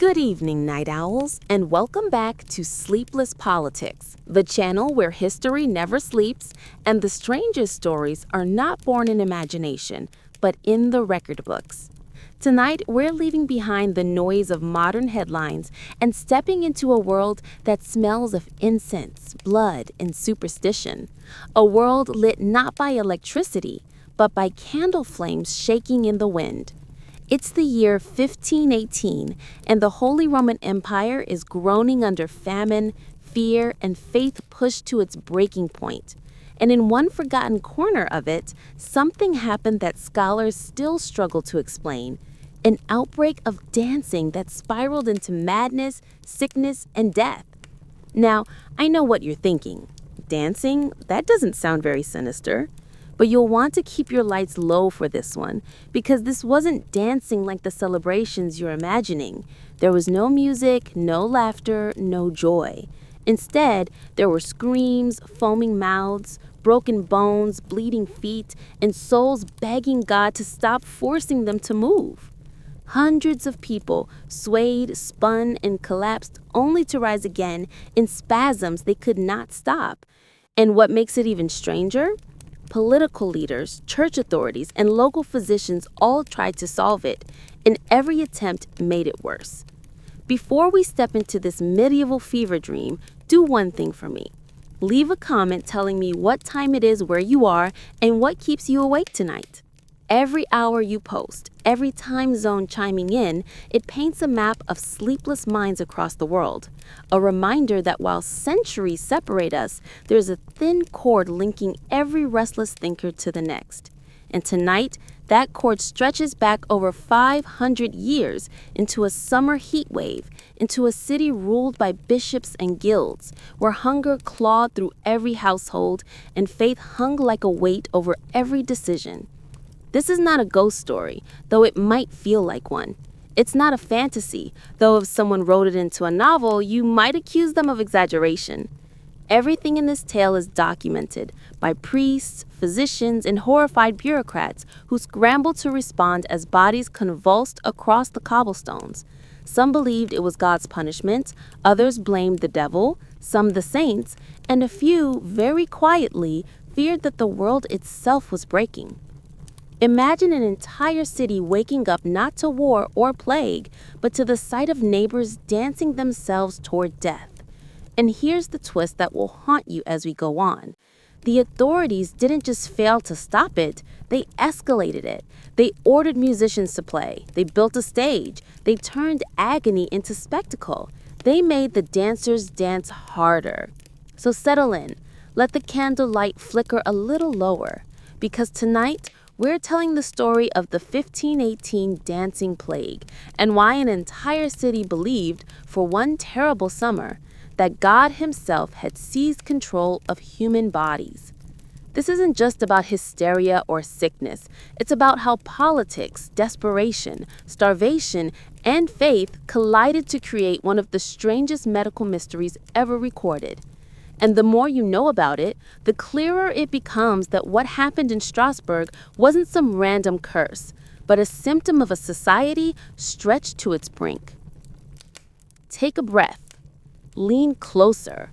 Good evening, night owls, and welcome back to Sleepless Politics, the channel where history never sleeps and the strangest stories are not born in imagination, but in the record books. Tonight, we're leaving behind the noise of modern headlines and stepping into a world that smells of incense, blood, and superstition. A world lit not by electricity, but by candle flames shaking in the wind. It's the year 1518, and the Holy Roman Empire is groaning under famine, fear, and faith pushed to its breaking point. And in one forgotten corner of it, something happened that scholars still struggle to explain. An outbreak of dancing that spiraled into madness, sickness, and death. Now, I know what you're thinking. Dancing? That doesn't sound very sinister. But you'll want to keep your lights low for this one, because this wasn't dancing like the celebrations you're imagining. There was no music, no laughter, no joy. Instead, there were screams, foaming mouths, broken bones, bleeding feet, and souls begging God to stop forcing them to move. Hundreds of people swayed, spun, and collapsed only to rise again in spasms they could not stop. And what makes it even stranger? Political leaders, church authorities, and local physicians all tried to solve it, and every attempt made it worse. Before we step into this medieval fever dream, do one thing for me. Leave a comment telling me what time it is where you are and what keeps you awake tonight. Every hour you post, every time zone chiming in, it paints a map of sleepless minds across the world. A reminder that while centuries separate us, there's a thin cord linking every restless thinker to the next. And tonight, that cord stretches back over 500 years into a summer heat wave, into a city ruled by bishops and guilds, where hunger clawed through every household and faith hung like a weight over every decision. This is not a ghost story, though it might feel like one. It's not a fantasy, though if someone wrote it into a novel, you might accuse them of exaggeration. Everything in this tale is documented by priests, physicians, and horrified bureaucrats who scrambled to respond as bodies convulsed across the cobblestones. Some believed it was God's punishment, others blamed the devil, some the saints, and a few, very quietly, feared that the world itself was breaking. Imagine an entire city waking up not to war or plague, but to the sight of neighbors dancing themselves toward death. And here's the twist that will haunt you as we go on. The authorities didn't just fail to stop it, they escalated it. They ordered musicians to play. They built a stage. They turned agony into spectacle. They made the dancers dance harder. So settle in. Let the candlelight flicker a little lower. Because tonight, we're telling the story of the 1518 dancing plague and why an entire city believed, for one terrible summer, that God himself had seized control of human bodies. This isn't just about hysteria or sickness. It's about how politics, desperation, starvation, and faith collided to create one of the strangest medical mysteries ever recorded. And the more you know about it, the clearer it becomes that what happened in Strasbourg wasn't some random curse, but a symptom of a society stretched to its brink. Take a breath. Lean closer.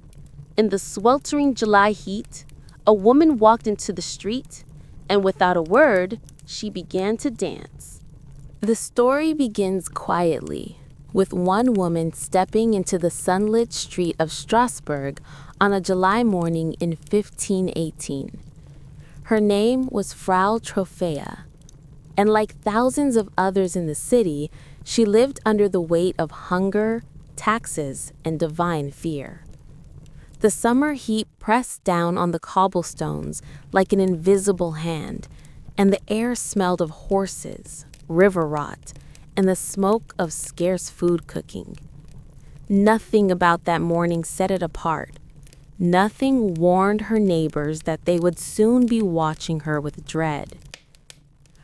In the sweltering July heat, a woman walked into the street, and without a word, she began to dance. The story begins quietly, with one woman stepping into the sunlit street of Strasbourg on a July morning in 1518. Her name was Frau Trophäa, and like thousands of others in the city, she lived under the weight of hunger, taxes, and divine fear. The summer heat pressed down on the cobblestones like an invisible hand, and the air smelled of horses, river rot, and the smoke of scarce food cooking. Nothing about that morning set it apart. Nothing warned her neighbors that they would soon be watching her with dread.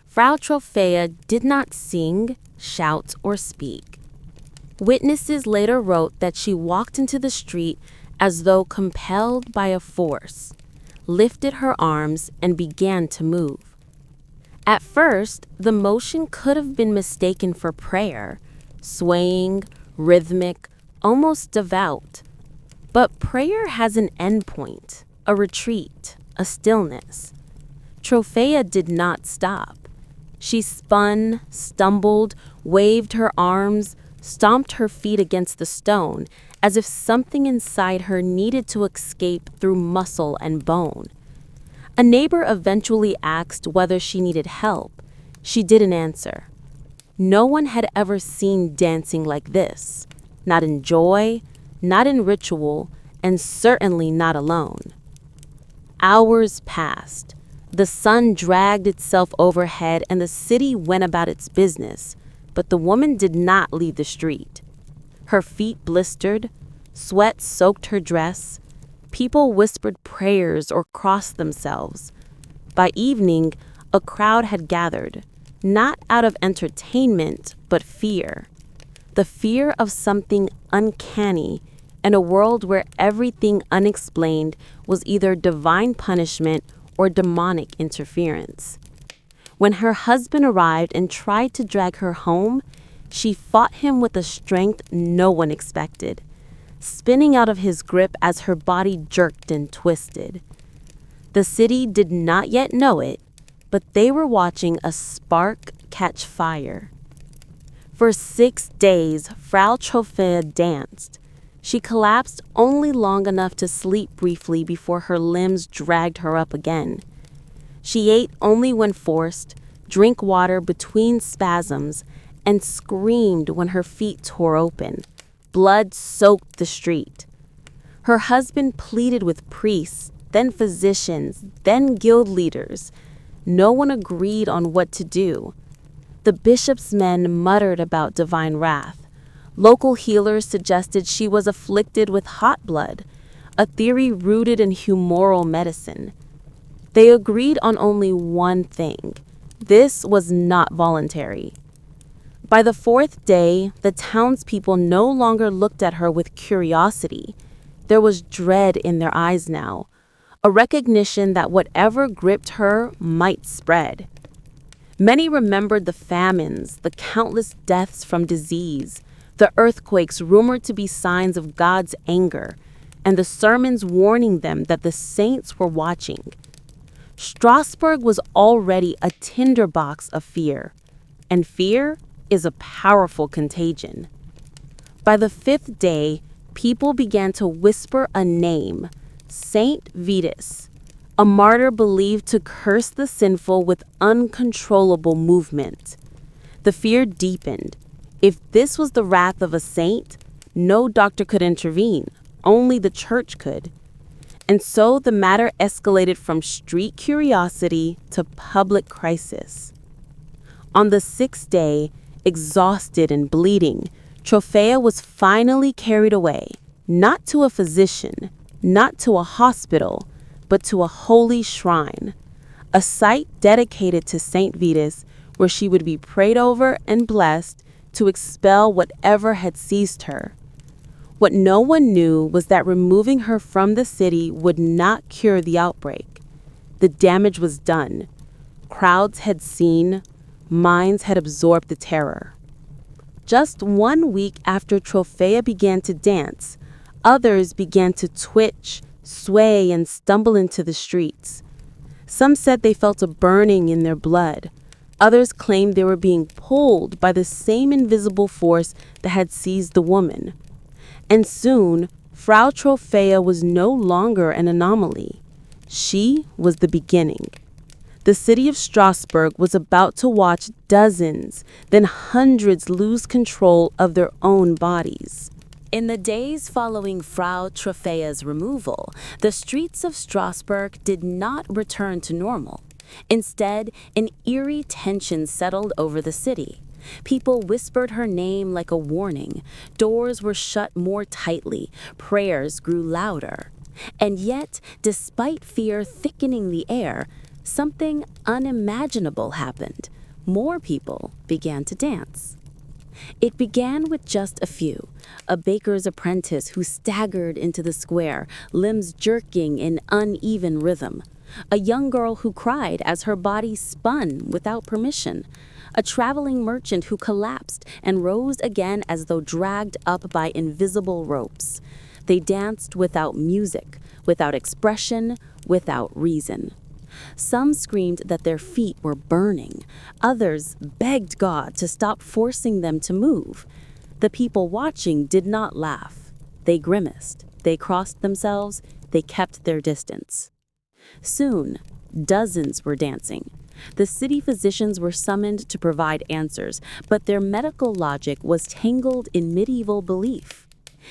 Frau Trophäa did not sing, shout, or speak. Witnesses later wrote that she walked into the street as though compelled by a force, lifted her arms, and began to move. At first, the motion could have been mistaken for prayer, swaying, rhythmic, almost devout. But prayer has an endpoint, a retreat, a stillness. Trophaea did not stop. She spun, stumbled, waved her arms, stomped her feet against the stone, as if something inside her needed to escape through muscle and bone. A neighbor eventually asked whether she needed help. She didn't answer. No one had ever seen dancing like this, not in joy, not in ritual, and certainly not alone. Hours passed. The sun dragged itself overhead and the city went about its business, but the woman did not leave the street. Her feet blistered, sweat soaked her dress. People whispered prayers or crossed themselves. By evening, a crowd had gathered, not out of entertainment, but fear. The fear of something uncanny in a world where everything unexplained was either divine punishment or demonic interference. When her husband arrived and tried to drag her home, she fought him with a strength no one expected, spinning out of his grip as her body jerked and twisted. The city did not yet know it, but they were watching a spark catch fire. For 6 days, Frau Trophaea danced. She collapsed only long enough to sleep briefly before her limbs dragged her up again. She ate only when forced, drank water between spasms, and screamed when her feet tore open. Blood soaked the street. Her husband pleaded with priests, then physicians, then guild leaders. No one agreed on what to do. The bishop's men muttered about divine wrath. Local healers suggested she was afflicted with hot blood, a theory rooted in humoral medicine. They agreed on only one thing. This was not voluntary. By the 4th day, the townspeople no longer looked at her with curiosity. There was dread in their eyes now, a recognition that whatever gripped her might spread. Many remembered the famines, the countless deaths from disease, the earthquakes rumored to be signs of God's anger, and the sermons warning them that the saints were watching. Strasbourg was already a tinderbox of fear, and fear is a powerful contagion. By the 5th day, people began to whisper a name, Saint Vitus, a martyr believed to curse the sinful with uncontrollable movement. The fear deepened. If this was the wrath of a saint, no doctor could intervene, only the church could. And so the matter escalated from street curiosity to public crisis. On the 6th day, exhausted and bleeding, Trophaea was finally carried away, not to a physician, not to a hospital, but to a holy shrine, a site dedicated to Saint Vitus, where she would be prayed over and blessed to expel whatever had seized her. What no one knew was that removing her from the city would not cure the outbreak. The damage was done. Crowds had seen, minds had absorbed the terror. Just 1 week after Trophaea began to dance, others began to twitch, sway, and stumble into the streets. Some said they felt a burning in their blood. Others claimed they were being pulled by the same invisible force that had seized the woman. And soon, Frau Trophaea was no longer an anomaly. She was the beginning. The city of Strasbourg was about to watch dozens, then hundreds lose control of their own bodies. In the days following Frau Trophaea's removal, the streets of Strasbourg did not return to normal. Instead, an eerie tension settled over the city. People whispered her name like a warning. Doors were shut more tightly. Prayers grew louder. And yet, despite fear thickening the air, something unimaginable happened. More people began to dance. It began with just a few. A baker's apprentice who staggered into the square, limbs jerking in uneven rhythm. A young girl who cried as her body spun without permission. a traveling merchant who collapsed and rose again as though dragged up by invisible ropes. They danced without music, without expression, without reason. Some screamed that their feet were burning. Others begged God to stop forcing them to move. The people watching did not laugh. They grimaced. They crossed themselves. They kept their distance. Soon, dozens were dancing. The city physicians were summoned to provide answers, but their medical logic was tangled in medieval belief.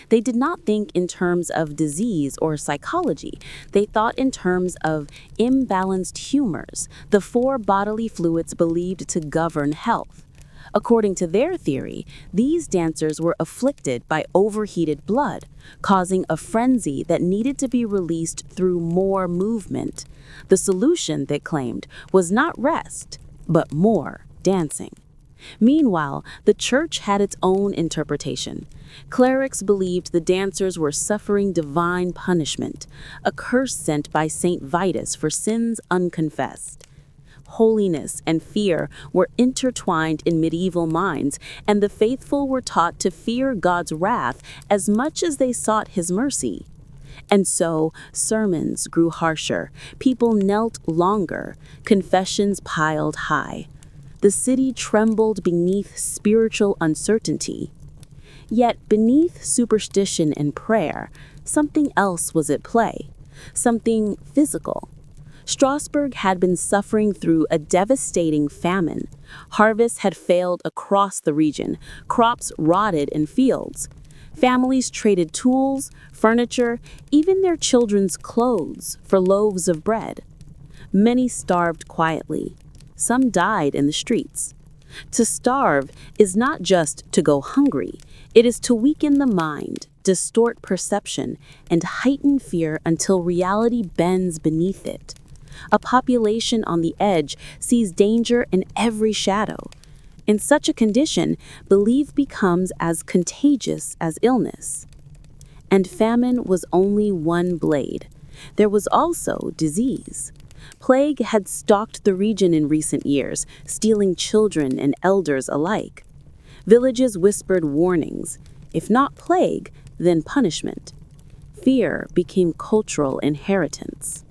They did not think in terms of disease or psychology. They thought in terms of imbalanced humors, the four bodily fluids believed to govern health. According to their theory, these dancers were afflicted by overheated blood, causing a frenzy that needed to be released through more movement. The solution, they claimed, was not rest, but more dancing. Meanwhile, the church had its own interpretation. Clerics believed the dancers were suffering divine punishment, a curse sent by Saint Vitus for sins unconfessed. Holiness and fear were intertwined in medieval minds, and the faithful were taught to fear God's wrath as much as they sought his mercy. And so, sermons grew harsher, people knelt longer, confessions piled high. The city trembled beneath spiritual uncertainty. Yet beneath superstition and prayer, something else was at play, something physical. Strasbourg had been suffering through a devastating famine. Harvests had failed across the region, crops rotted in fields. Families traded tools, furniture, even their children's clothes for loaves of bread. Many starved quietly. Some died in the streets. To starve is not just to go hungry. It is to weaken the mind, distort perception, and heighten fear until reality bends beneath it. A population on the edge sees danger in every shadow. In such a condition, belief becomes as contagious as illness. And famine was only one blade. There was also disease. Plague had stalked the region in recent years, stealing children and elders alike. Villages whispered warnings. If not plague, then punishment. Fear became cultural inheritance.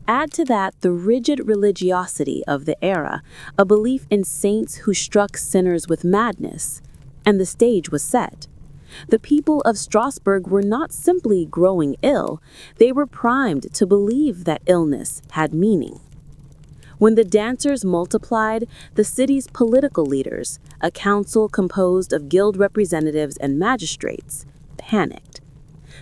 Add to that the rigid religiosity of the era, a belief in saints who struck sinners with madness, and the stage was set. The people of Strasbourg were not simply growing ill, they were primed to believe that illness had meaning. When the dancers multiplied, the city's political leaders, a council composed of guild representatives and magistrates, panicked.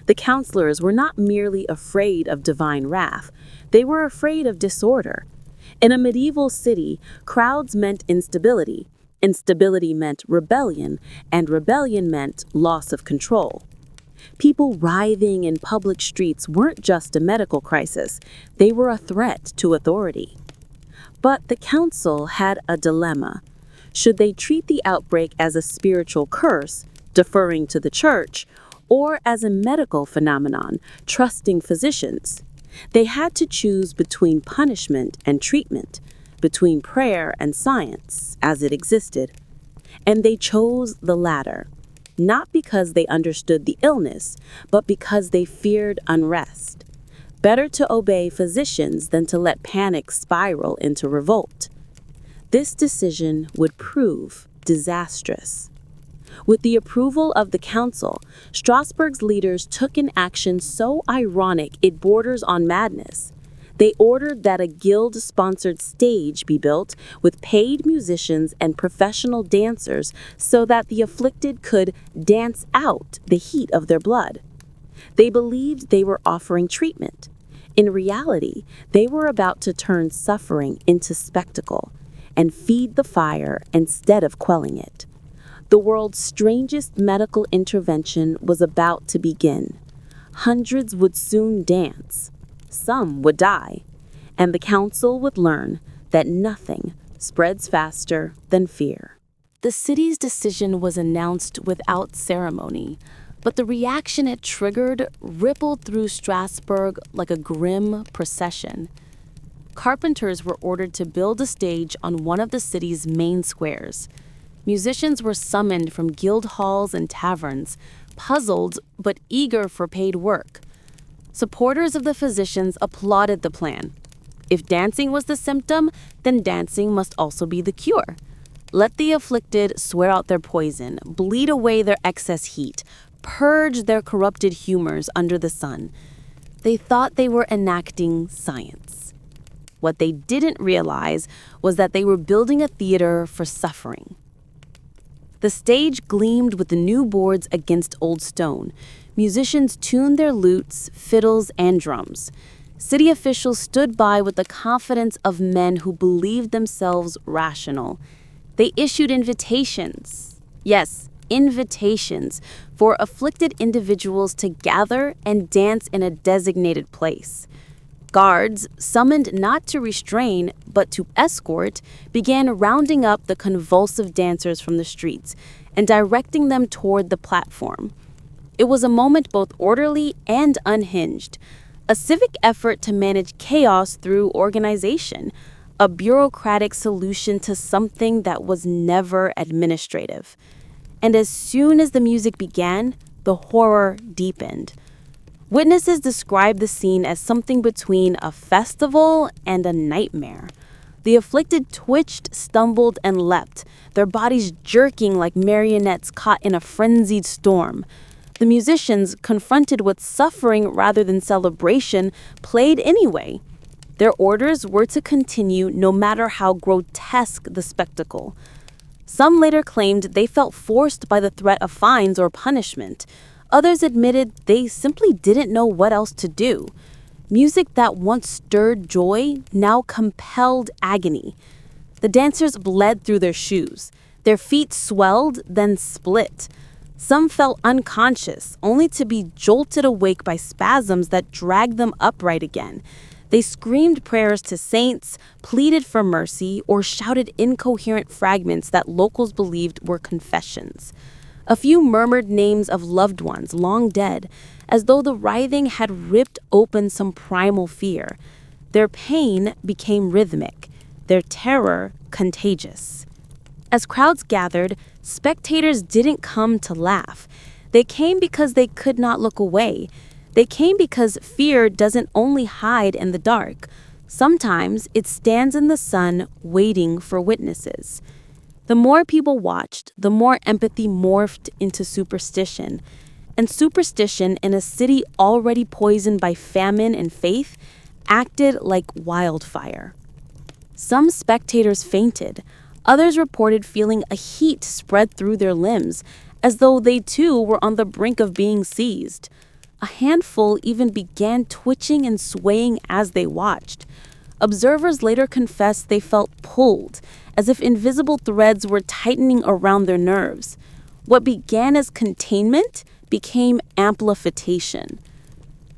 The councillors were not merely afraid of divine wrath, they were afraid of disorder. In a medieval city, crowds meant instability. Instability meant rebellion, and rebellion meant loss of control. People writhing in public streets weren't just a medical crisis, they were a threat to authority. But the council had a dilemma. Should they treat the outbreak as a spiritual curse, deferring to the church, or as a medical phenomenon, trusting physicians? They had to choose between punishment and treatment, between prayer and science, as it existed. And they chose the latter, not because they understood the illness, but because they feared unrest. Better to obey physicians than to let panic spiral into revolt. This decision would prove disastrous. With the approval of the council, Strasbourg's leaders took an action so ironic it borders on madness. They ordered that a guild-sponsored stage be built with paid musicians and professional dancers so that the afflicted could dance out the heat of their blood. They believed they were offering treatment. In reality, they were about to turn suffering into spectacle and feed the fire instead of quelling it. The world's strangest medical intervention was about to begin. Hundreds would soon dance. Some would die. And the council would learn that nothing spreads faster than fear. The city's decision was announced without ceremony, but the reaction it triggered rippled through Strasbourg like a grim procession. carpenters were ordered to build a stage on one of the city's main squares. Musicians were summoned from guild halls and taverns, puzzled but eager for paid work. Supporters of the physicians applauded the plan. If dancing was the symptom, then dancing must also be the cure. Let the afflicted swear out their poison, bleed away their excess heat, purge their corrupted humors under the sun. They thought they were enacting science. What they didn't realize was that they were building a theater for suffering. The stage gleamed with the new boards against old stone. Musicians tuned their lutes, fiddles, and drums. City officials stood by with the confidence of men who believed themselves rational. They issued invitations. Yes, invitations for afflicted individuals to gather and dance in a designated place. Guards, summoned not to restrain but to escort, began rounding up the convulsive dancers from the streets and directing them toward the platform. It was a moment both orderly and unhinged, a civic effort to manage chaos through organization, a bureaucratic solution to something that was never administrative. And as soon as the music began, the horror deepened. Witnesses described the scene as something between a festival and a nightmare. The afflicted twitched, stumbled, and leapt, their bodies jerking like marionettes caught in a frenzied storm. The musicians, confronted with suffering rather than celebration, played anyway. Their orders were to continue no matter how grotesque the spectacle. Some later claimed they felt forced by the threat of fines or punishment. Others admitted they simply didn't know what else to do. Music that once stirred joy now compelled agony. The dancers bled through their shoes. Their feet swelled, then split. Some fell unconscious, only to be jolted awake by spasms that dragged them upright again. They screamed prayers to saints, pleaded for mercy, or shouted incoherent fragments that locals believed were confessions. A few murmured names of loved ones long dead, as though the writhing had ripped open some primal fear. Their pain became rhythmic, their terror contagious. As crowds gathered, spectators didn't come to laugh. They came because they could not look away. They came because fear doesn't only hide in the dark. Sometimes it stands in the sun waiting for witnesses. The more people watched, the more empathy morphed into superstition. And superstition in a city already poisoned by famine and faith acted like wildfire. Some spectators fainted. Others reported feeling a heat spread through their limbs, as though they too were on the brink of being seized. A handful even began twitching and swaying as they watched. Observers later confessed they felt pulled, as if invisible threads were tightening around their nerves. What began as containment became amplification.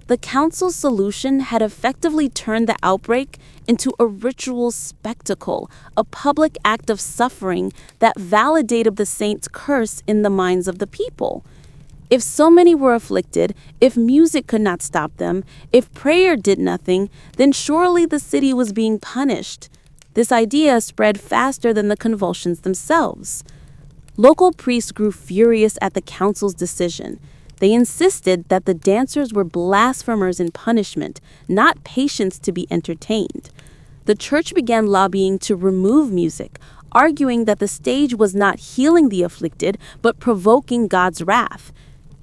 The council's solution had effectively turned the outbreak into a ritual spectacle, a public act of suffering that validated the saint's curse in the minds of the people. If so many were afflicted, if music could not stop them, if prayer did nothing, then surely the city was being punished. This idea spread faster than the convulsions themselves. Local priests grew furious at the council's decision. They insisted that the dancers were blasphemers in punishment, not patients to be entertained. The church began lobbying to remove music, arguing that the stage was not healing the afflicted, but provoking God's wrath.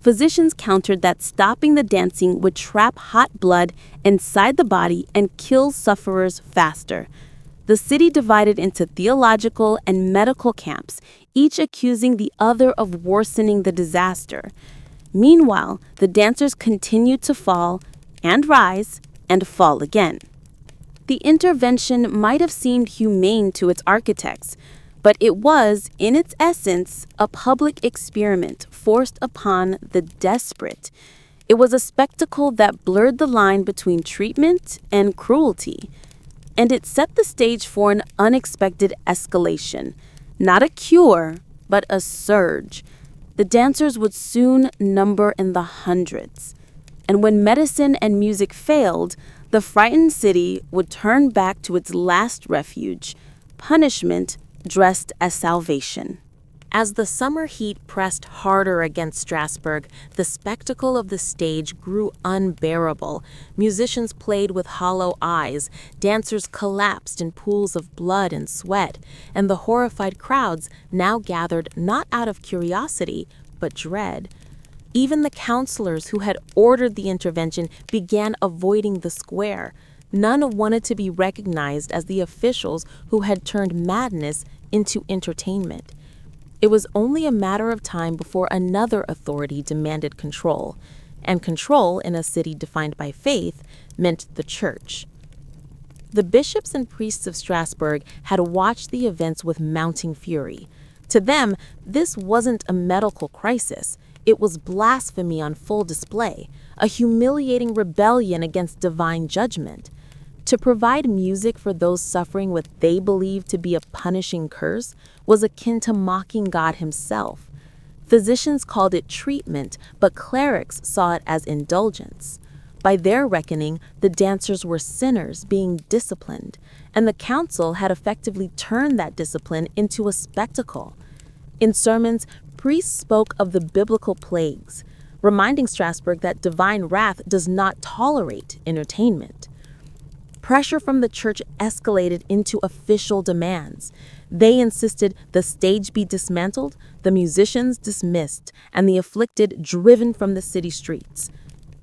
Physicians countered that stopping the dancing would trap hot blood inside the body and kill sufferers faster. The city divided into theological and medical camps, each accusing the other of worsening the disaster. Meanwhile, the dancers continued to fall and rise and fall again. The intervention might have seemed humane to its architects, but it was, in its essence, a public experiment forced upon the desperate. It was a spectacle that blurred the line between treatment and cruelty, and it set the stage for an unexpected escalation. Not a cure, but a surge. The dancers would soon number in the hundreds. And when medicine and music failed, The frightened city would turn back to its last refuge, punishment dressed as salvation. As the summer heat pressed harder against Strasbourg, the spectacle of the stage grew unbearable. Musicians played with hollow eyes, dancers collapsed in pools of blood and sweat, and the horrified crowds now gathered not out of curiosity, but dread. Even the counselors who had ordered the intervention began avoiding the square. None wanted to be recognized as the officials who had turned madness into entertainment. It was only a matter of time before another authority demanded control, and control in a city defined by faith meant the church. The bishops and priests of Strasbourg had watched the events with mounting fury. To them, this wasn't a medical crisis. It was blasphemy on full display, a humiliating rebellion against divine judgment. To provide music for those suffering what they believed to be a punishing curse was akin to mocking God himself. Physicians called it treatment, but clerics saw it as indulgence. By their reckoning, the dancers were sinners being disciplined, and the council had effectively turned that discipline into a spectacle. In sermons, priests spoke of the biblical plagues, reminding Strasbourg that divine wrath does not tolerate entertainment. Pressure from the church escalated into official demands. They insisted the stage be dismantled, the musicians dismissed, and the afflicted driven from the city streets.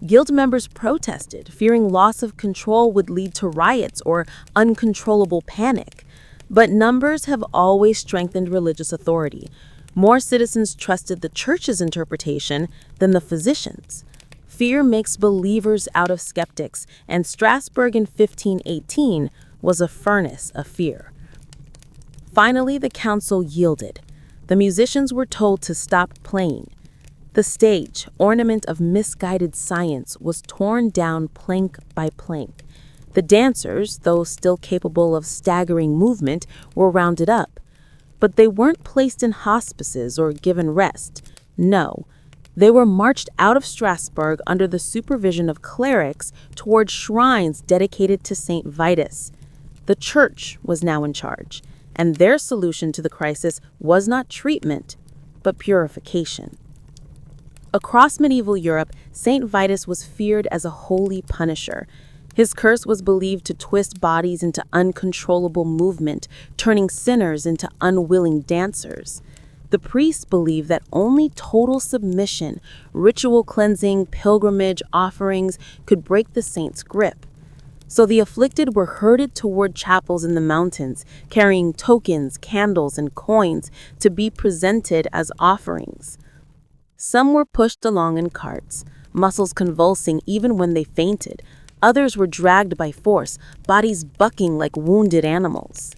Guild members protested, fearing loss of control would lead to riots or uncontrollable panic. But numbers have always strengthened religious authority. More citizens trusted the church's interpretation than the physicians'. Fear makes believers out of skeptics, and Strasbourg in 1518 was a furnace of fear. Finally, the council yielded. The musicians were told to stop playing. The stage, ornament of misguided science, was torn down plank by plank. The dancers, though still capable of staggering movement, were rounded up. But they weren't placed in hospices or given rest. No. They were marched out of Strasbourg under the supervision of clerics toward shrines dedicated to Saint Vitus. The church was now in charge, and their solution to the crisis was not treatment, but purification. Across medieval Europe, Saint Vitus was feared as a holy punisher. His curse was believed to twist bodies into uncontrollable movement, turning sinners into unwilling dancers. The priests believed that only total submission, ritual cleansing, pilgrimage, offerings could break the saint's grip. So the afflicted were herded toward chapels in the mountains, carrying tokens, candles, and coins to be presented as offerings. Some were pushed along in carts, muscles convulsing even when they fainted. Others were dragged by force, bodies bucking like wounded animals.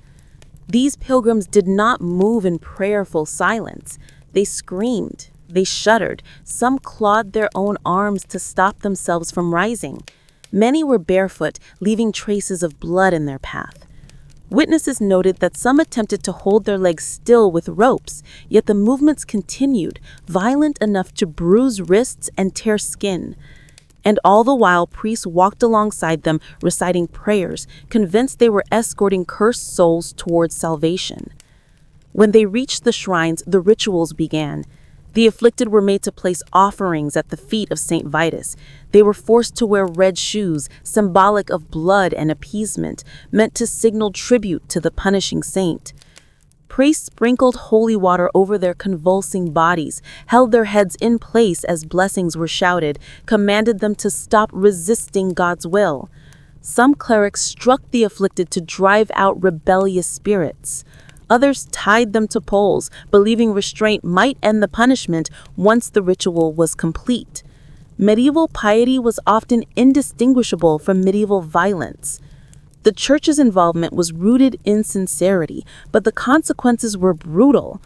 These pilgrims did not move in prayerful silence. They screamed, they shuddered, some clawed their own arms to stop themselves from rising. Many were barefoot, leaving traces of blood in their path. Witnesses noted that some attempted to hold their legs still with ropes, yet the movements continued, violent enough to bruise wrists and tear skin. And all the while, priests walked alongside them, reciting prayers, convinced they were escorting cursed souls towards salvation. When they reached the shrines, the rituals began. The afflicted were made to place offerings at the feet of Saint Vitus. They were forced to wear red shoes, symbolic of blood and appeasement, meant to signal tribute to the punishing saint. Priests sprinkled holy water over their convulsing bodies, held their heads in place as blessings were shouted, commanded them to stop resisting God's will. Some clerics struck the afflicted to drive out rebellious spirits. Others tied them to poles, believing restraint might end the punishment once the ritual was complete. Medieval piety was often indistinguishable from medieval violence. The church's involvement was rooted in sincerity, but the consequences were brutal.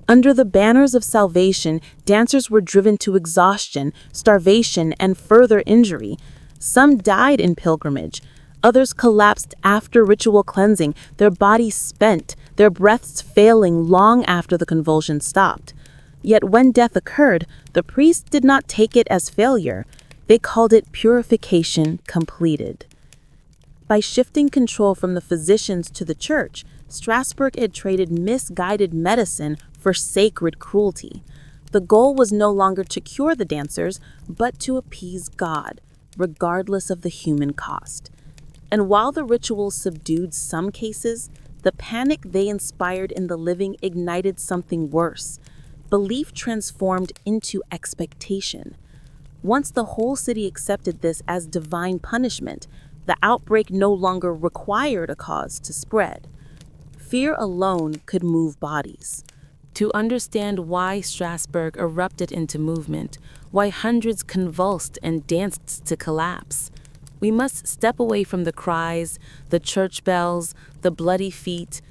Under the banners of salvation, dancers were driven to exhaustion, starvation, and further injury. Some died in pilgrimage. Others collapsed after ritual cleansing, their bodies spent, their breaths failing long after the convulsion stopped. Yet when death occurred, the priests did not take it as failure. They called it purification completed. By shifting control from the physicians to the church, Strasbourg had traded misguided medicine for sacred cruelty. The goal was no longer to cure the dancers, but to appease God, regardless of the human cost. And while the rituals subdued some cases, the panic they inspired in the living ignited something worse. Belief transformed into expectation. Once the whole city accepted this as divine punishment, the outbreak no longer required a cause to spread. Fear alone could move bodies. To understand why Strasbourg erupted into movement, why hundreds convulsed and danced to collapse, we must step away from the cries, the church bells, the bloody feet,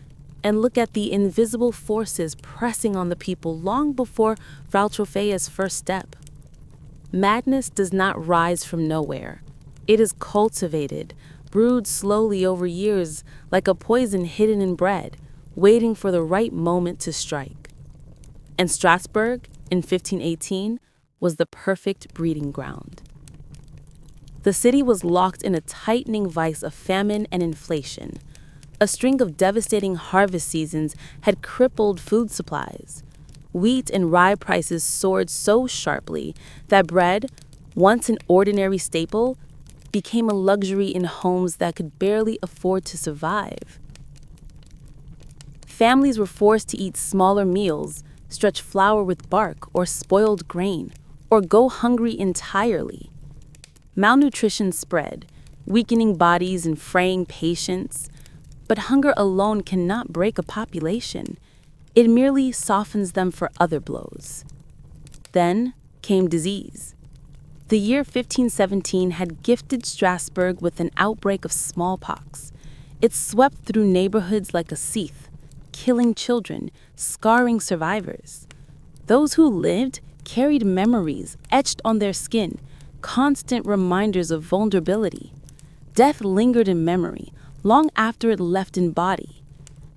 and look at the invisible forces pressing on the people long before Frau Trophäa's first step. Madness does not rise from nowhere. It is cultivated, brewed slowly over years like a poison hidden in bread, waiting for the right moment to strike. And Strasbourg, in 1518, was the perfect breeding ground. The city was locked in a tightening vice of famine and inflation. A string of devastating harvest seasons had crippled food supplies. Wheat and rye prices soared so sharply that bread, once an ordinary staple, became a luxury in homes that could barely afford to survive. Families were forced to eat smaller meals, stretch flour with bark or spoiled grain, or go hungry entirely. Malnutrition spread, weakening bodies and fraying patience. But hunger alone cannot break a population. It merely softens them for other blows. Then came disease. The year 1517 had gifted Strasbourg with an outbreak of smallpox. It swept through neighborhoods like a seeth, killing children, scarring survivors. Those who lived carried memories etched on their skin, constant reminders of vulnerability. Death lingered in memory, long after it left in body.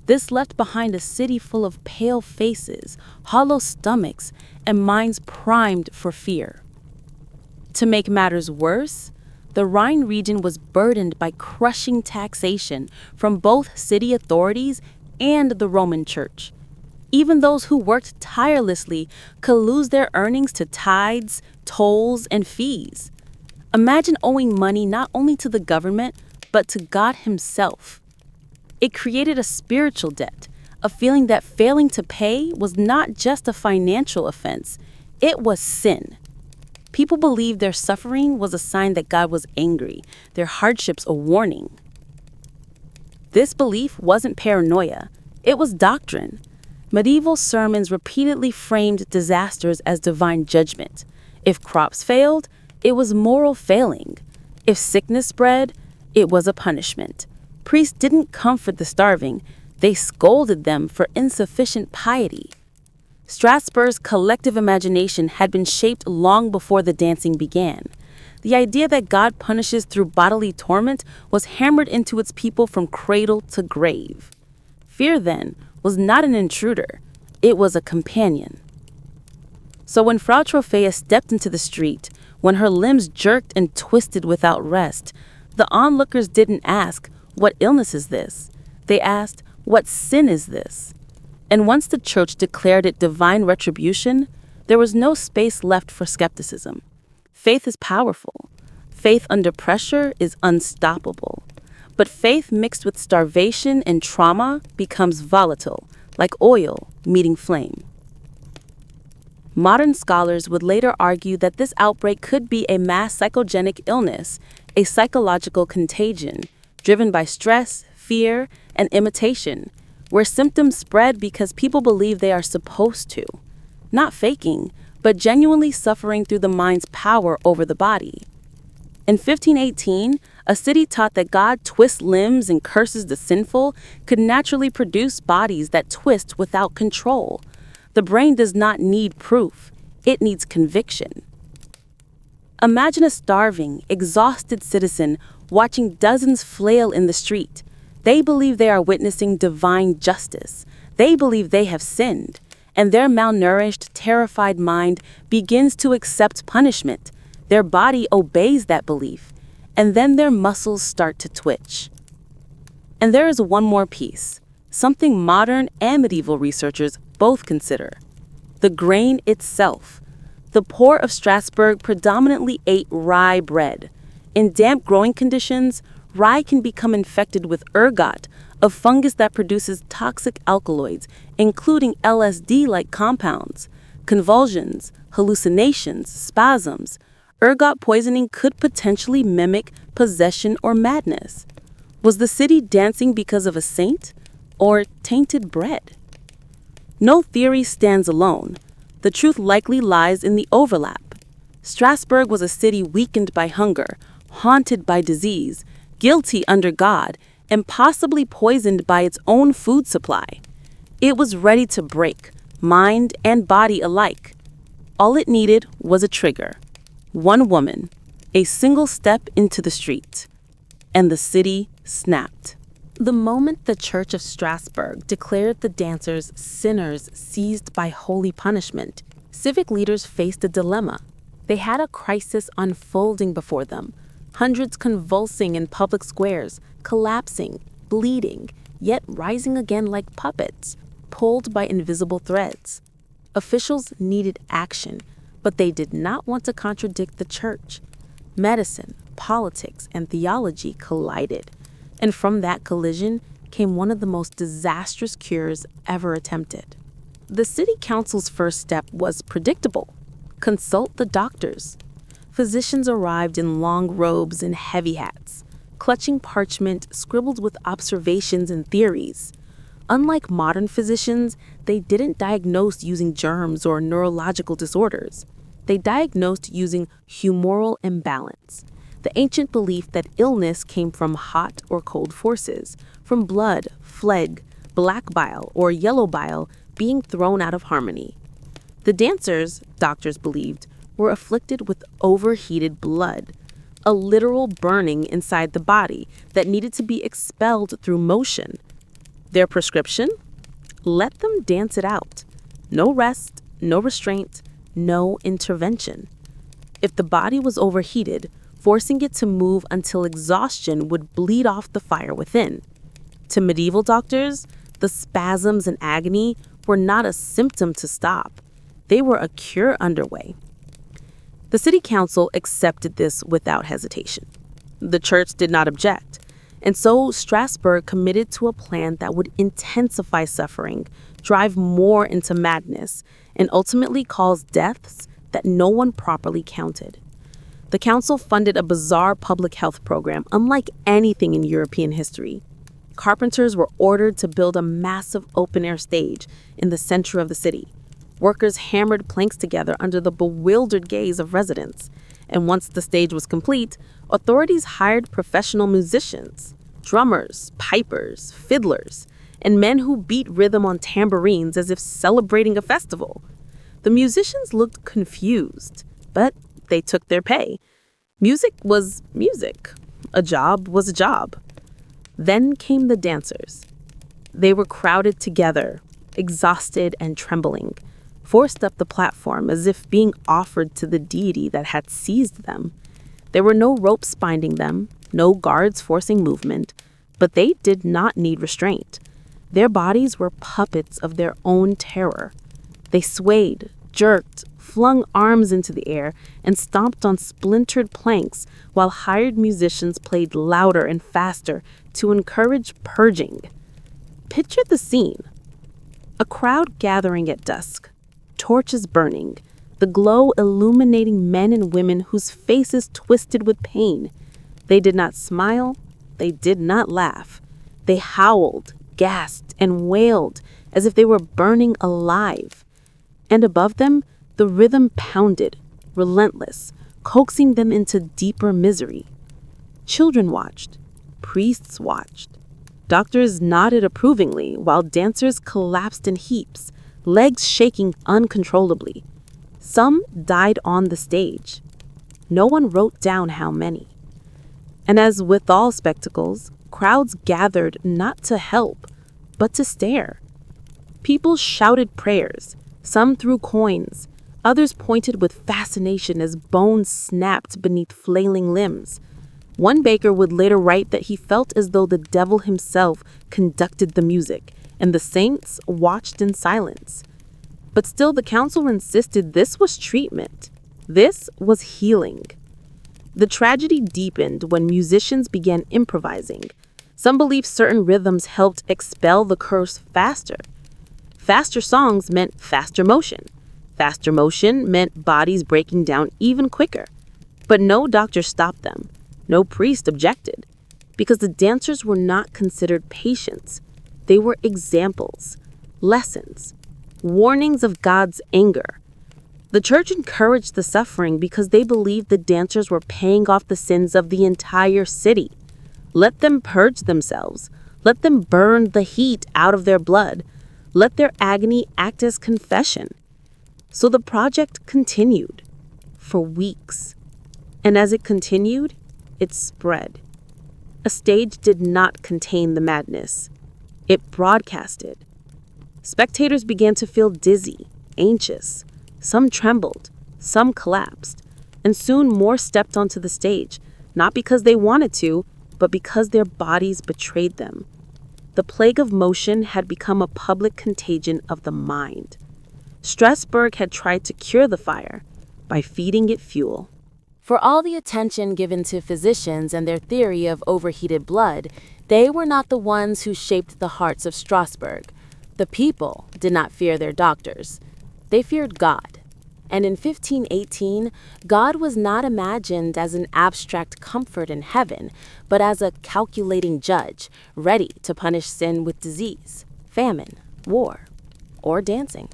This left behind a city full of pale faces, hollow stomachs, and minds primed for fear. To make matters worse, the Rhine region was burdened by crushing taxation from both city authorities and the Roman Church. Even those who worked tirelessly could lose their earnings to tithes, tolls, and fees. Imagine owing money not only to the government, but to God Himself. It created a spiritual debt, a feeling that failing to pay was not just a financial offense, it was sin. People believed their suffering was a sign that God was angry, their hardships a warning. This belief wasn't paranoia, it was doctrine. Medieval sermons repeatedly framed disasters as divine judgment. If crops failed, it was moral failing. If sickness spread, it was a punishment. Priests didn't comfort the starving, they scolded them for insufficient piety. Strasbourg's collective imagination had been shaped long before the dancing began. The idea that God punishes through bodily torment was hammered into its people from cradle to grave. Fear, then, was not an intruder, it was a companion. So when Frau Trophäa stepped into the street, when her limbs jerked and twisted without rest, the onlookers didn't ask, "What illness is this?" They asked, "What sin is this?" And once the church declared it divine retribution, there was no space left for skepticism. Faith is powerful. Faith under pressure is unstoppable. But faith mixed with starvation and trauma becomes volatile, like oil meeting flame. Modern scholars would later argue that this outbreak could be a mass psychogenic illness, a psychological contagion, driven by stress, fear, and imitation, where symptoms spread because people believe they are supposed to, not faking, but genuinely suffering through the mind's power over the body. In 1518, a city taught that God twists limbs and curses the sinful could naturally produce bodies that twist without control. The brain does not need proof, it needs conviction. Imagine a starving, exhausted citizen watching dozens flail in the street. They believe they are witnessing divine justice. They believe they have sinned, and their malnourished, terrified mind begins to accept punishment. Their body obeys that belief, and then their muscles start to twitch. And there is one more piece, something modern and medieval researchers both consider: the grain itself. The poor of Strasbourg predominantly ate rye bread. In damp growing conditions, rye can become infected with ergot, a fungus that produces toxic alkaloids, including LSD-like compounds. Convulsions, hallucinations, spasms. Ergot poisoning could potentially mimic possession or madness. Was the city dancing because of a saint or tainted bread? No theory stands alone. The truth likely lies in the overlap. Strasbourg was a city weakened by hunger, haunted by disease, guilty under God, and possibly poisoned by its own food supply. It was ready to break, mind and body alike. All it needed was a trigger. One woman, a single step into the street, and the city snapped. The moment the Church of Strasbourg declared the dancers sinners seized by holy punishment, civic leaders faced a dilemma. They had a crisis unfolding before them, hundreds convulsing in public squares, collapsing, bleeding, yet rising again like puppets, pulled by invisible threads. Officials needed action, but they did not want to contradict the church. Medicine, politics, and theology collided. And from that collision came one of the most disastrous cures ever attempted. The city council's first step was predictable: consult the doctors. Physicians arrived in long robes and heavy hats, clutching parchment scribbled with observations and theories. Unlike modern physicians, they didn't diagnose using germs or neurological disorders. They diagnosed using humoral imbalance, the ancient belief that illness came from hot or cold forces, from blood, phlegm, black bile, or yellow bile being thrown out of harmony. The dancers, doctors believed, were afflicted with overheated blood, a literal burning inside the body that needed to be expelled through motion. Their prescription? Let them dance it out. No rest, no restraint, no intervention. If the body was overheated, forcing it to move until exhaustion would bleed off the fire within. To medieval doctors, the spasms and agony were not a symptom to stop. They were a cure underway. The city council accepted this without hesitation. The church did not object, and so Strasbourg committed to a plan that would intensify suffering, drive more into madness, and ultimately cause deaths that no one properly counted. The council funded a bizarre public health program unlike anything in European history. Carpenters were ordered to build a massive open-air stage in the center of the city. Workers hammered planks together under the bewildered gaze of residents. And once the stage was complete, authorities hired professional musicians, drummers, pipers, fiddlers, and men who beat rhythm on tambourines as if celebrating a festival. The musicians looked confused, but they took their pay. Music was music. A job was a job. Then came the dancers. They were crowded together, exhausted and trembling, forced up the platform as if being offered to the deity that had seized them. There were no ropes binding them, no guards forcing movement, but they did not need restraint. Their bodies were puppets of their own terror. They swayed, jerked, flung arms into the air, and stomped on splintered planks while hired musicians played louder and faster to encourage purging. Picture the scene. A crowd gathering at dusk, torches burning, the glow illuminating men and women whose faces twisted with pain. They did not smile, they did not laugh. They howled, gasped, and wailed as if they were burning alive. And above them, the rhythm pounded, relentless, coaxing them into deeper misery. Children watched. Priests watched. Doctors nodded approvingly while dancers collapsed in heaps, legs shaking uncontrollably. Some died on the stage. No one wrote down how many. And as with all spectacles, crowds gathered not to help, but to stare. People shouted prayers. Some threw coins. Others pointed with fascination as bones snapped beneath flailing limbs. One baker would later write that he felt as though the devil himself conducted the music, and the saints watched in silence. But still, the council insisted this was treatment. This was healing. The tragedy deepened when musicians began improvising. Some believed certain rhythms helped expel the curse faster. Faster songs meant faster motion. Faster motion meant bodies breaking down even quicker. But no doctor stopped them. No priest objected. Because the dancers were not considered patients. They were examples, lessons, warnings of God's anger. The church encouraged the suffering because they believed the dancers were paying off the sins of the entire city. Let them purge themselves. Let them burn the heat out of their blood. Let their agony act as confession. So the project continued for weeks. And as it continued, it spread. A stage did not contain the madness. It broadcasted. Spectators began to feel dizzy, anxious. Some trembled, some collapsed, and soon more stepped onto the stage, not because they wanted to, but because their bodies betrayed them. The plague of motion had become a public contagion of the mind. Strasbourg had tried to cure the fire by feeding it fuel. For all the attention given to physicians and their theory of overheated blood, they were not the ones who shaped the hearts of Strasbourg. The people did not fear their doctors. They feared God. And in 1518, God was not imagined as an abstract comfort in heaven, but as a calculating judge, ready to punish sin with disease, famine, war, or dancing.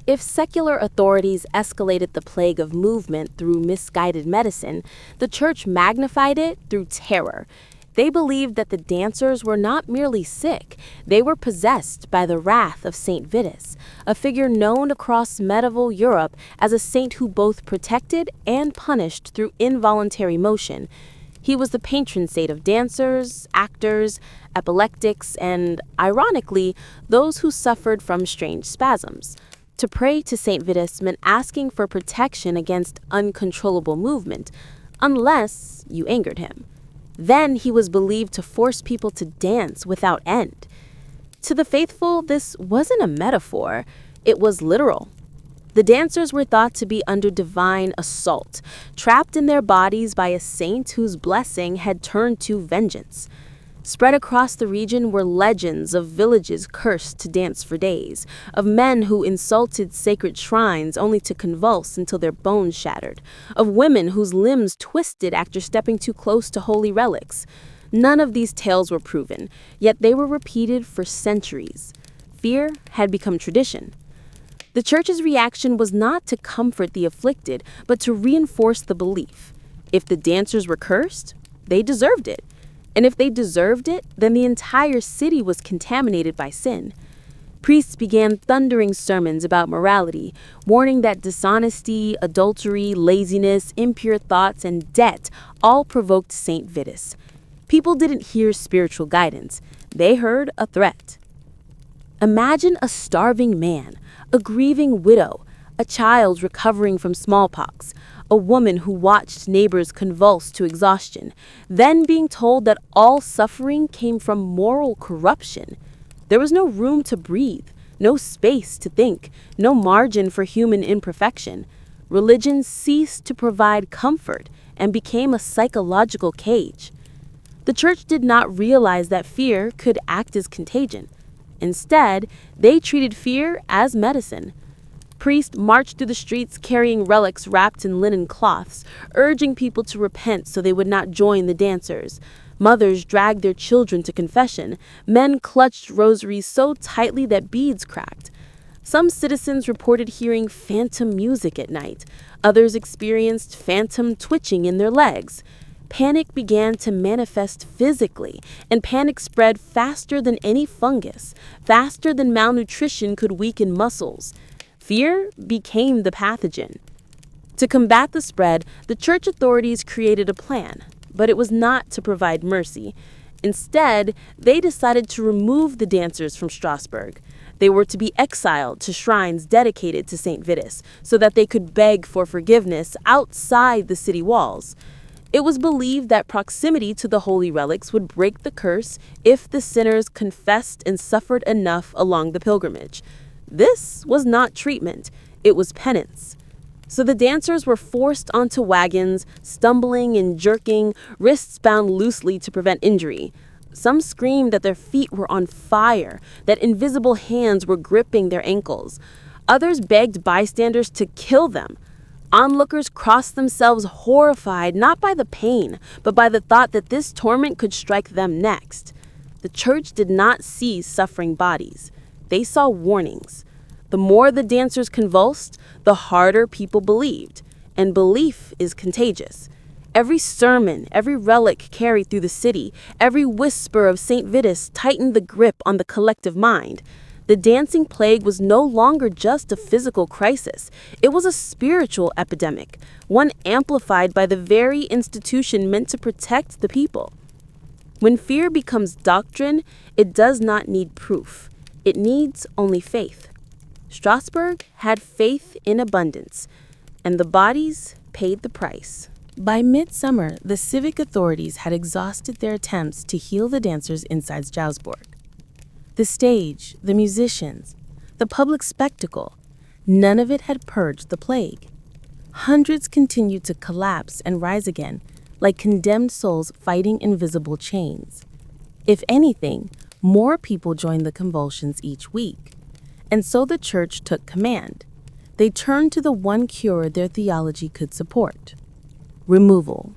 If secular authorities escalated the plague of movement through misguided medicine, the church magnified it through terror. They believed that the dancers were not merely sick, they were possessed by the wrath of Saint Vitus, a figure known across medieval Europe as a saint who both protected and punished through involuntary motion. He was the patron saint of dancers, actors, epileptics, and, ironically, those who suffered from strange spasms. To pray to Saint Vitus meant asking for protection against uncontrollable movement, unless you angered him. Then he was believed to force people to dance without end. To the faithful, this wasn't a metaphor, it was literal. The dancers were thought to be under divine assault, trapped in their bodies by a saint whose blessing had turned to vengeance. Spread across the region were legends of villages cursed to dance for days, of men who insulted sacred shrines only to convulse until their bones shattered, of women whose limbs twisted after stepping too close to holy relics. None of these tales were proven, yet they were repeated for centuries. Fear had become tradition. The church's reaction was not to comfort the afflicted, but to reinforce the belief. If the dancers were cursed, they deserved it. And if they deserved it, then the entire city was contaminated by sin. Priests began thundering sermons about morality, warning that dishonesty, adultery, laziness, impure thoughts, and debt all provoked Saint Vitus. People didn't hear spiritual guidance. They heard a threat. Imagine a starving man, a grieving widow, a child recovering from smallpox, a woman who watched neighbors convulse to exhaustion, then being told that all suffering came from moral corruption. There was no room to breathe, no space to think, no margin for human imperfection. Religion ceased to provide comfort and became a psychological cage. The church did not realize that fear could act as contagion. Instead, they treated fear as medicine. Priests marched through the streets carrying relics wrapped in linen cloths, urging people to repent so they would not join the dancers. Mothers dragged their children to confession. Men clutched rosaries so tightly that beads cracked. Some citizens reported hearing phantom music at night. Others experienced phantom twitching in their legs. Panic began to manifest physically, and panic spread faster than any fungus, faster than malnutrition could weaken muscles. Fear became the pathogen. To combat the spread, the church authorities created a plan, but it was not to provide mercy. Instead, they decided to remove the dancers from Strasbourg. They were to be exiled to shrines dedicated to Saint Vitus so that they could beg for forgiveness outside the city walls. It was believed that proximity to the holy relics would break the curse if the sinners confessed and suffered enough along the pilgrimage. This was not treatment, it was penance. So the dancers were forced onto wagons, stumbling and jerking, wrists bound loosely to prevent injury. Some screamed that their feet were on fire, that invisible hands were gripping their ankles. Others begged bystanders to kill them. Onlookers crossed themselves horrified not by the pain, but by the thought that this torment could strike them next. The church did not see suffering bodies. They saw warnings. The more the dancers convulsed, the harder people believed. And belief is contagious. Every sermon, every relic carried through the city, every whisper of St. Vitus tightened the grip on the collective mind. The dancing plague was no longer just a physical crisis. It was a spiritual epidemic, one amplified by the very institution meant to protect the people. When fear becomes doctrine, it does not need proof. It needs only faith. Strasbourg had faith in abundance, and the bodies paid the price. By midsummer, the civic authorities had exhausted their attempts to heal the dancers inside Strasbourg. The stage, the musicians, the public spectacle, none of it had purged the plague. Hundreds continued to collapse and rise again, like condemned souls fighting invisible chains. If anything, more people joined the convulsions each week. And so the church took command. They turned to the one cure their theology could support: removal.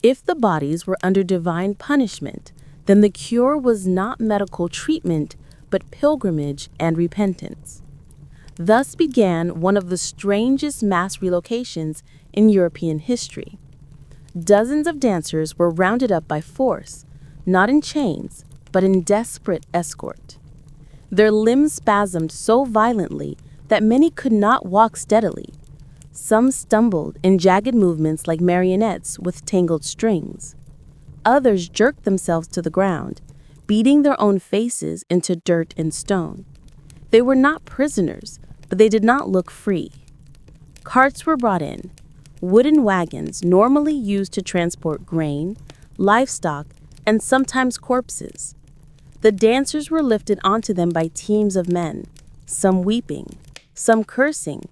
If the bodies were under divine punishment, then the cure was not medical treatment, but pilgrimage and repentance. Thus began one of the strangest mass relocations in European history. Dozens of dancers were rounded up by force, not in chains, but in desperate escort. Their limbs spasmed so violently that many could not walk steadily. Some stumbled in jagged movements like marionettes with tangled strings. Others jerked themselves to the ground, beating their own faces into dirt and stone. They were not prisoners, but they did not look free. Carts were brought in, wooden wagons normally used to transport grain, livestock, and sometimes corpses. The dancers were lifted onto them by teams of men, some weeping, some cursing,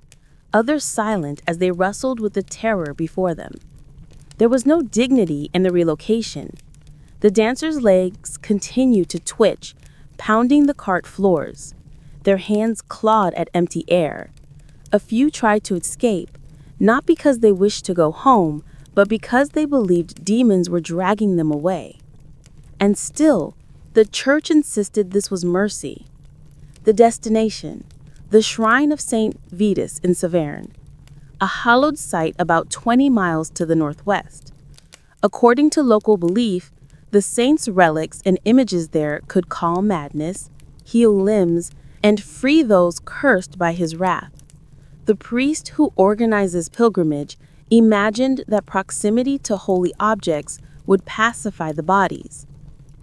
others silent as they wrestled with the terror before them. There was no dignity in the relocation. The dancers' legs continued to twitch, pounding the cart floors. Their hands clawed at empty air. A few tried to escape, not because they wished to go home, but because they believed demons were dragging them away. And still, the church insisted this was mercy. The destination, the shrine of St. Vitus in Saverne, a hallowed site about 20 miles to the northwest. According to local belief, the saint's relics and images there could calm madness, heal limbs, and free those cursed by his wrath. The priest who organized this pilgrimage imagined that proximity to holy objects would pacify the bodies.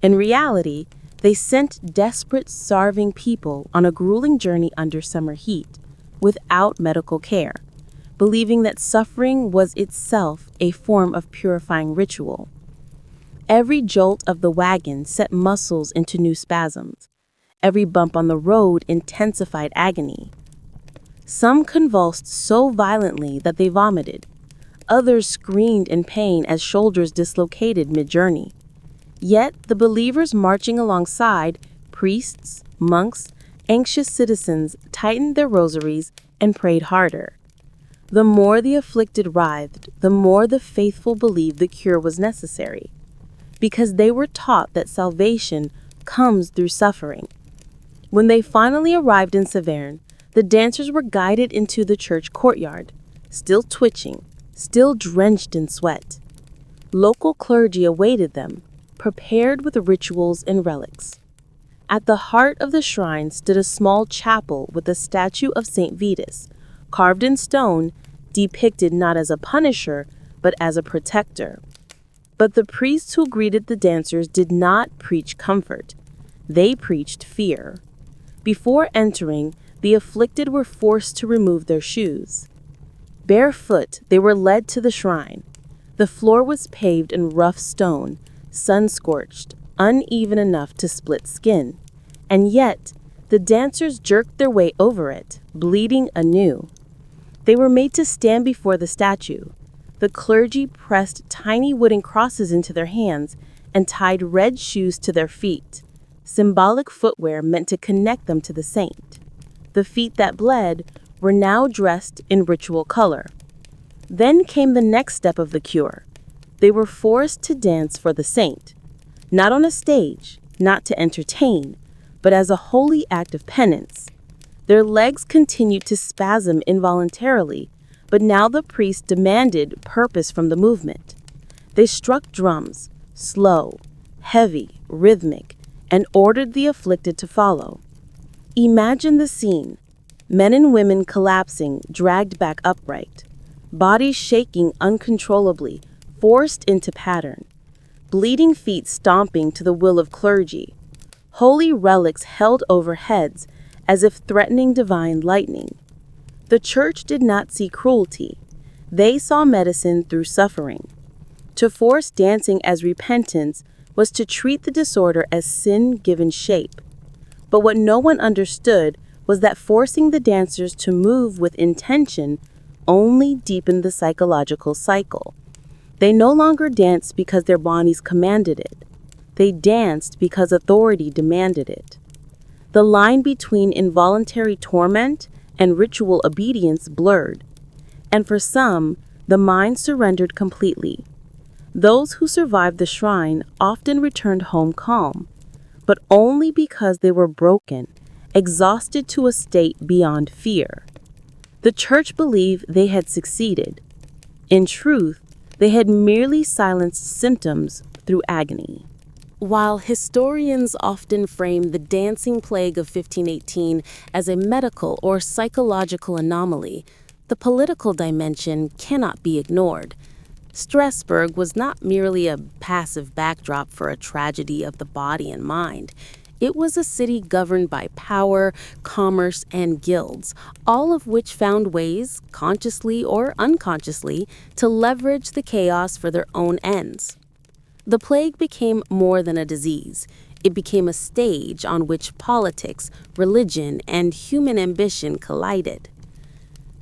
In reality, they sent desperate, starving people on a grueling journey under summer heat, without medical care, believing that suffering was itself a form of purifying ritual. Every jolt of the wagon set muscles into new spasms. Every bump on the road intensified agony. Some convulsed so violently that they vomited. Others screamed in pain as shoulders dislocated mid-journey. Yet the believers marching alongside, priests, monks, anxious citizens, tightened their rosaries and prayed harder. The more the afflicted writhed, the more the faithful believed the cure was necessary, because they were taught that salvation comes through suffering. When they finally arrived in Saverne, the dancers were guided into the church courtyard, still twitching, still drenched in sweat. Local clergy awaited them, prepared with rituals and relics. At the heart of the shrine stood a small chapel with a statue of St. Vitus, carved in stone, depicted not as a punisher, but as a protector. But the priests who greeted the dancers did not preach comfort. They preached fear. Before entering, the afflicted were forced to remove their shoes. Barefoot, they were led to the shrine. The floor was paved in rough stone, sun-scorched, uneven enough to split skin. And yet, the dancers jerked their way over it, bleeding anew. They were made to stand before the statue. The clergy pressed tiny wooden crosses into their hands and tied red shoes to their feet, symbolic footwear meant to connect them to the saint. The feet that bled were now dressed in ritual color. Then came the next step of the cure. They were forced to dance for the saint, not on a stage, not to entertain, but as a holy act of penance. Their legs continued to spasm involuntarily, but now the priest demanded purpose from the movement. They struck drums, slow, heavy, rhythmic, and ordered the afflicted to follow. Imagine the scene: men and women collapsing, dragged back upright, bodies shaking uncontrollably, forced into pattern, bleeding feet stomping to the will of clergy, holy relics held over heads as if threatening divine lightning. The church did not see cruelty. They saw medicine through suffering. To force dancing as repentance was to treat the disorder as sin given shape. But what no one understood was that forcing the dancers to move with intention only deepened the psychological cycle. They no longer danced because their bodies commanded it. They danced because authority demanded it. The line between involuntary torment and ritual obedience blurred, and for some, the mind surrendered completely. Those who survived the shrine often returned home calm, but only because they were broken, exhausted to a state beyond fear. The church believed they had succeeded. In truth, they had merely silenced symptoms through agony. While historians often frame the dancing plague of 1518 as a medical or psychological anomaly, the political dimension cannot be ignored. Strasbourg was not merely a passive backdrop for a tragedy of the body and mind. It was a city governed by power, commerce, and guilds, all of which found ways, consciously or unconsciously, to leverage the chaos for their own ends. The plague became more than a disease. It became a stage on which politics, religion, and human ambition collided.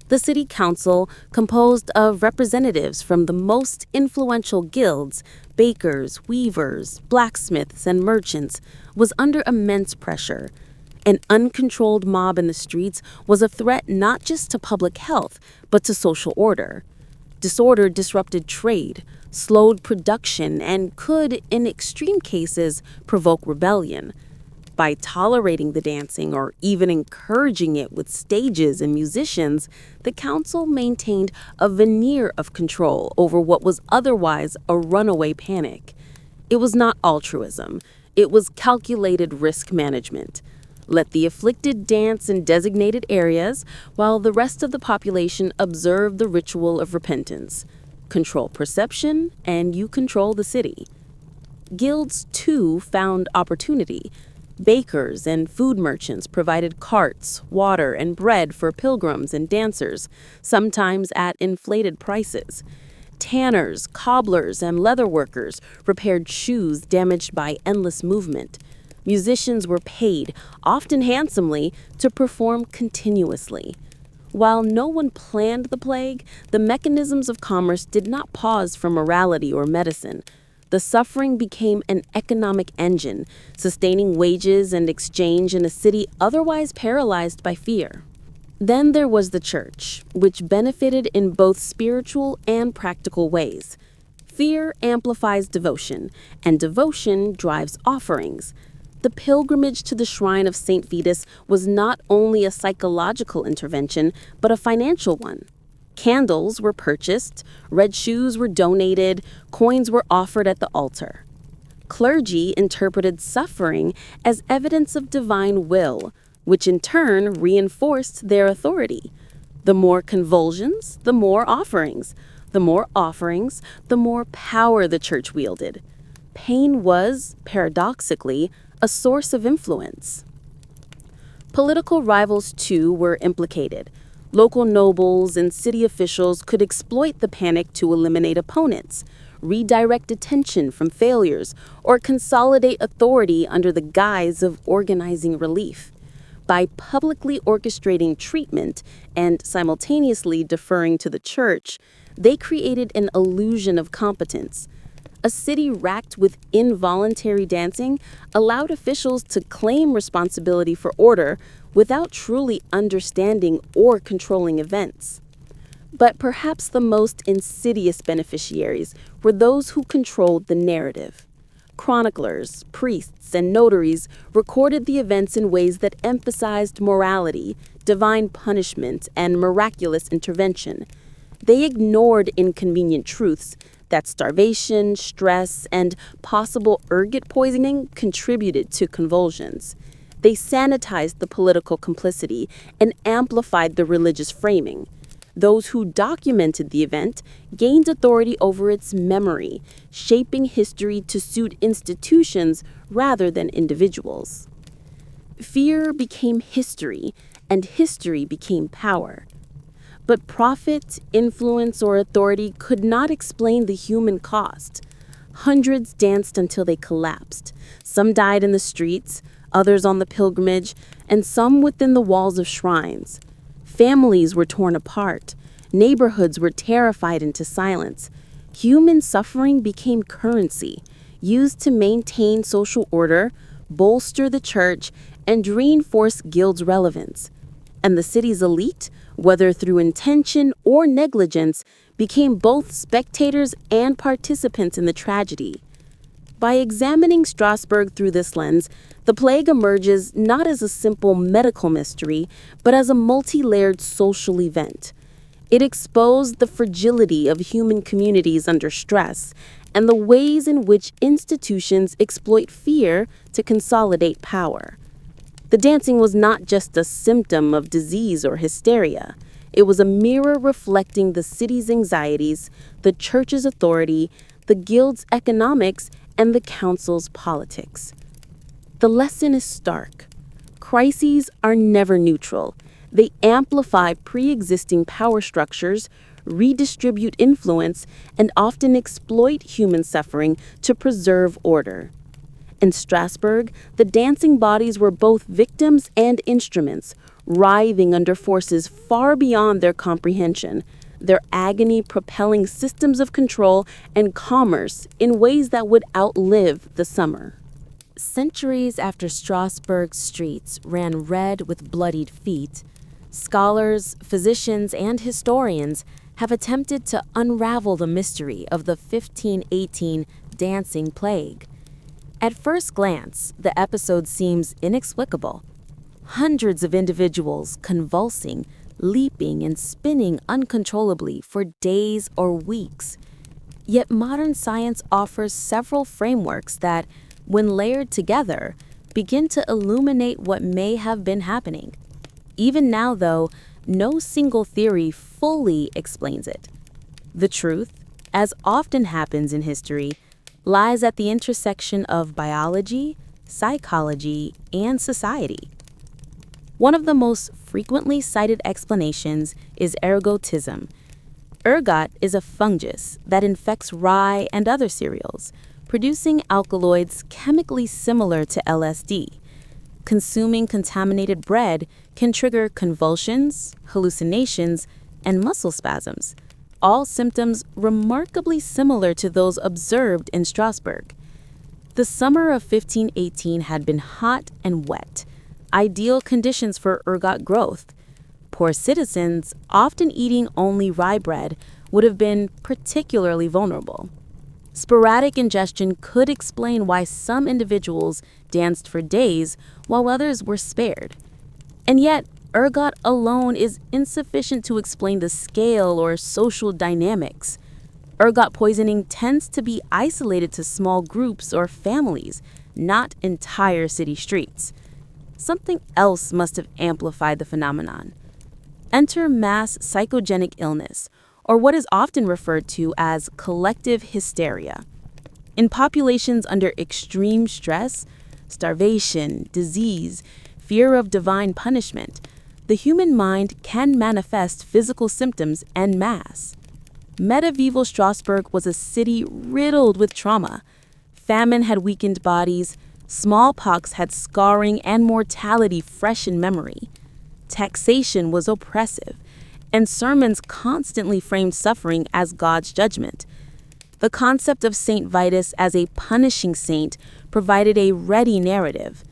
The city council, composed of representatives from the most influential guilds, bakers, weavers, blacksmiths, and merchants, was under immense pressure. An uncontrolled mob in the streets was a threat not just to public health, but to social order. Disorder disrupted trade, slowed production, and could, in extreme cases, provoke rebellion. By tolerating the dancing or even encouraging it with stages and musicians, the council maintained a veneer of control over what was otherwise a runaway panic. It was not altruism. It was calculated risk management. Let the afflicted dance in designated areas, while the rest of the population observed the ritual of repentance. Control perception, and you control the city. Guilds, too, found opportunity. Bakers and food merchants provided carts, water, and bread for pilgrims and dancers, sometimes at inflated prices. Tanners, cobblers, and leather workers repaired shoes damaged by endless movement. Musicians were paid, often handsomely, to perform continuously. While no one planned the plague, the mechanisms of commerce did not pause for morality or medicine. The suffering became an economic engine, sustaining wages and exchange in a city otherwise paralyzed by fear. Then there was the church, which benefited in both spiritual and practical ways. Fear amplifies devotion, and devotion drives offerings. The pilgrimage to the shrine of St. Vitus was not only a psychological intervention, but a financial one. Candles were purchased, red shoes were donated, coins were offered at the altar. Clergy interpreted suffering as evidence of divine will, which in turn reinforced their authority. The more convulsions, the more offerings. The more offerings, the more power the church wielded. Pain was, paradoxically, a source of influence. Political rivals, too, were implicated. Local nobles and city officials could exploit the panic to eliminate opponents, redirect attention from failures, or consolidate authority under the guise of organizing relief. By publicly orchestrating treatment and simultaneously deferring to the church, they created an illusion of competence. A city racked with involuntary dancing allowed officials to claim responsibility for order without truly understanding or controlling events. But perhaps the most insidious beneficiaries were those who controlled the narrative. Chroniclers, priests, and notaries recorded the events in ways that emphasized morality, divine punishment, and miraculous intervention. They ignored inconvenient truths that starvation, stress, and possible ergot poisoning contributed to convulsions. They sanitized the political complicity and amplified the religious framing. Those who documented the event gained authority over its memory, shaping history to suit institutions rather than individuals. Fear became history, and history became power. But profit, influence, or authority could not explain the human cost. Hundreds danced until they collapsed. Some died in the streets, others on the pilgrimage, and some within the walls of shrines. Families were torn apart. Neighborhoods were terrified into silence. Human suffering became currency, used to maintain social order, bolster the church, and reinforce guilds' relevance. And the city's elite, whether through intention or negligence, became both spectators and participants in the tragedy. By examining Strasbourg through this lens, the plague emerges not as a simple medical mystery, but as a multi-layered social event. It exposed the fragility of human communities under stress and the ways in which institutions exploit fear to consolidate power. The dancing was not just a symptom of disease or hysteria. It was a mirror reflecting the city's anxieties, the church's authority, the guild's economics, and the council's politics. The lesson is stark. Crises are never neutral. They amplify pre-existing power structures, redistribute influence, and often exploit human suffering to preserve order. In Strasbourg, the dancing bodies were both victims and instruments, writhing under forces far beyond their comprehension, their agony propelling systems of control and commerce in ways that would outlive the summer. Centuries after Strasbourg's streets ran red with bloodied feet, scholars, physicians, and historians have attempted to unravel the mystery of the 1518 dancing plague. At first glance, the episode seems inexplicable. Hundreds of individuals convulsing, leaping, and spinning uncontrollably for days or weeks. Yet modern science offers several frameworks that, when layered together, begin to illuminate what may have been happening. Even now, though, no single theory fully explains it. The truth, as often happens in history, lies at the intersection of biology, psychology, and society. One of the most frequently cited explanations is ergotism. Ergot is a fungus that infects rye and other cereals, producing alkaloids chemically similar to LSD. Consuming contaminated bread can trigger convulsions, hallucinations, and muscle spasms, all symptoms remarkably similar to those observed in Strasbourg. The summer of 1518 had been hot and wet, ideal conditions for ergot growth. Poor citizens, often eating only rye bread, would have been particularly vulnerable. Sporadic ingestion could explain why some individuals danced for days while others were spared. And yet, ergot alone is insufficient to explain the scale or social dynamics. Ergot poisoning tends to be isolated to small groups or families, not entire city streets. Something else must have amplified the phenomenon. Enter mass psychogenic illness, or what is often referred to as collective hysteria. In populations under extreme stress, starvation, disease, fear of divine punishment, the human mind can manifest physical symptoms en masse. Medieval Strasbourg was a city riddled with trauma. Famine had weakened bodies, smallpox had scarring and mortality fresh in memory. Taxation was oppressive, and sermons constantly framed suffering as God's judgment. The concept of Saint Vitus as a punishing saint provided a ready narrative.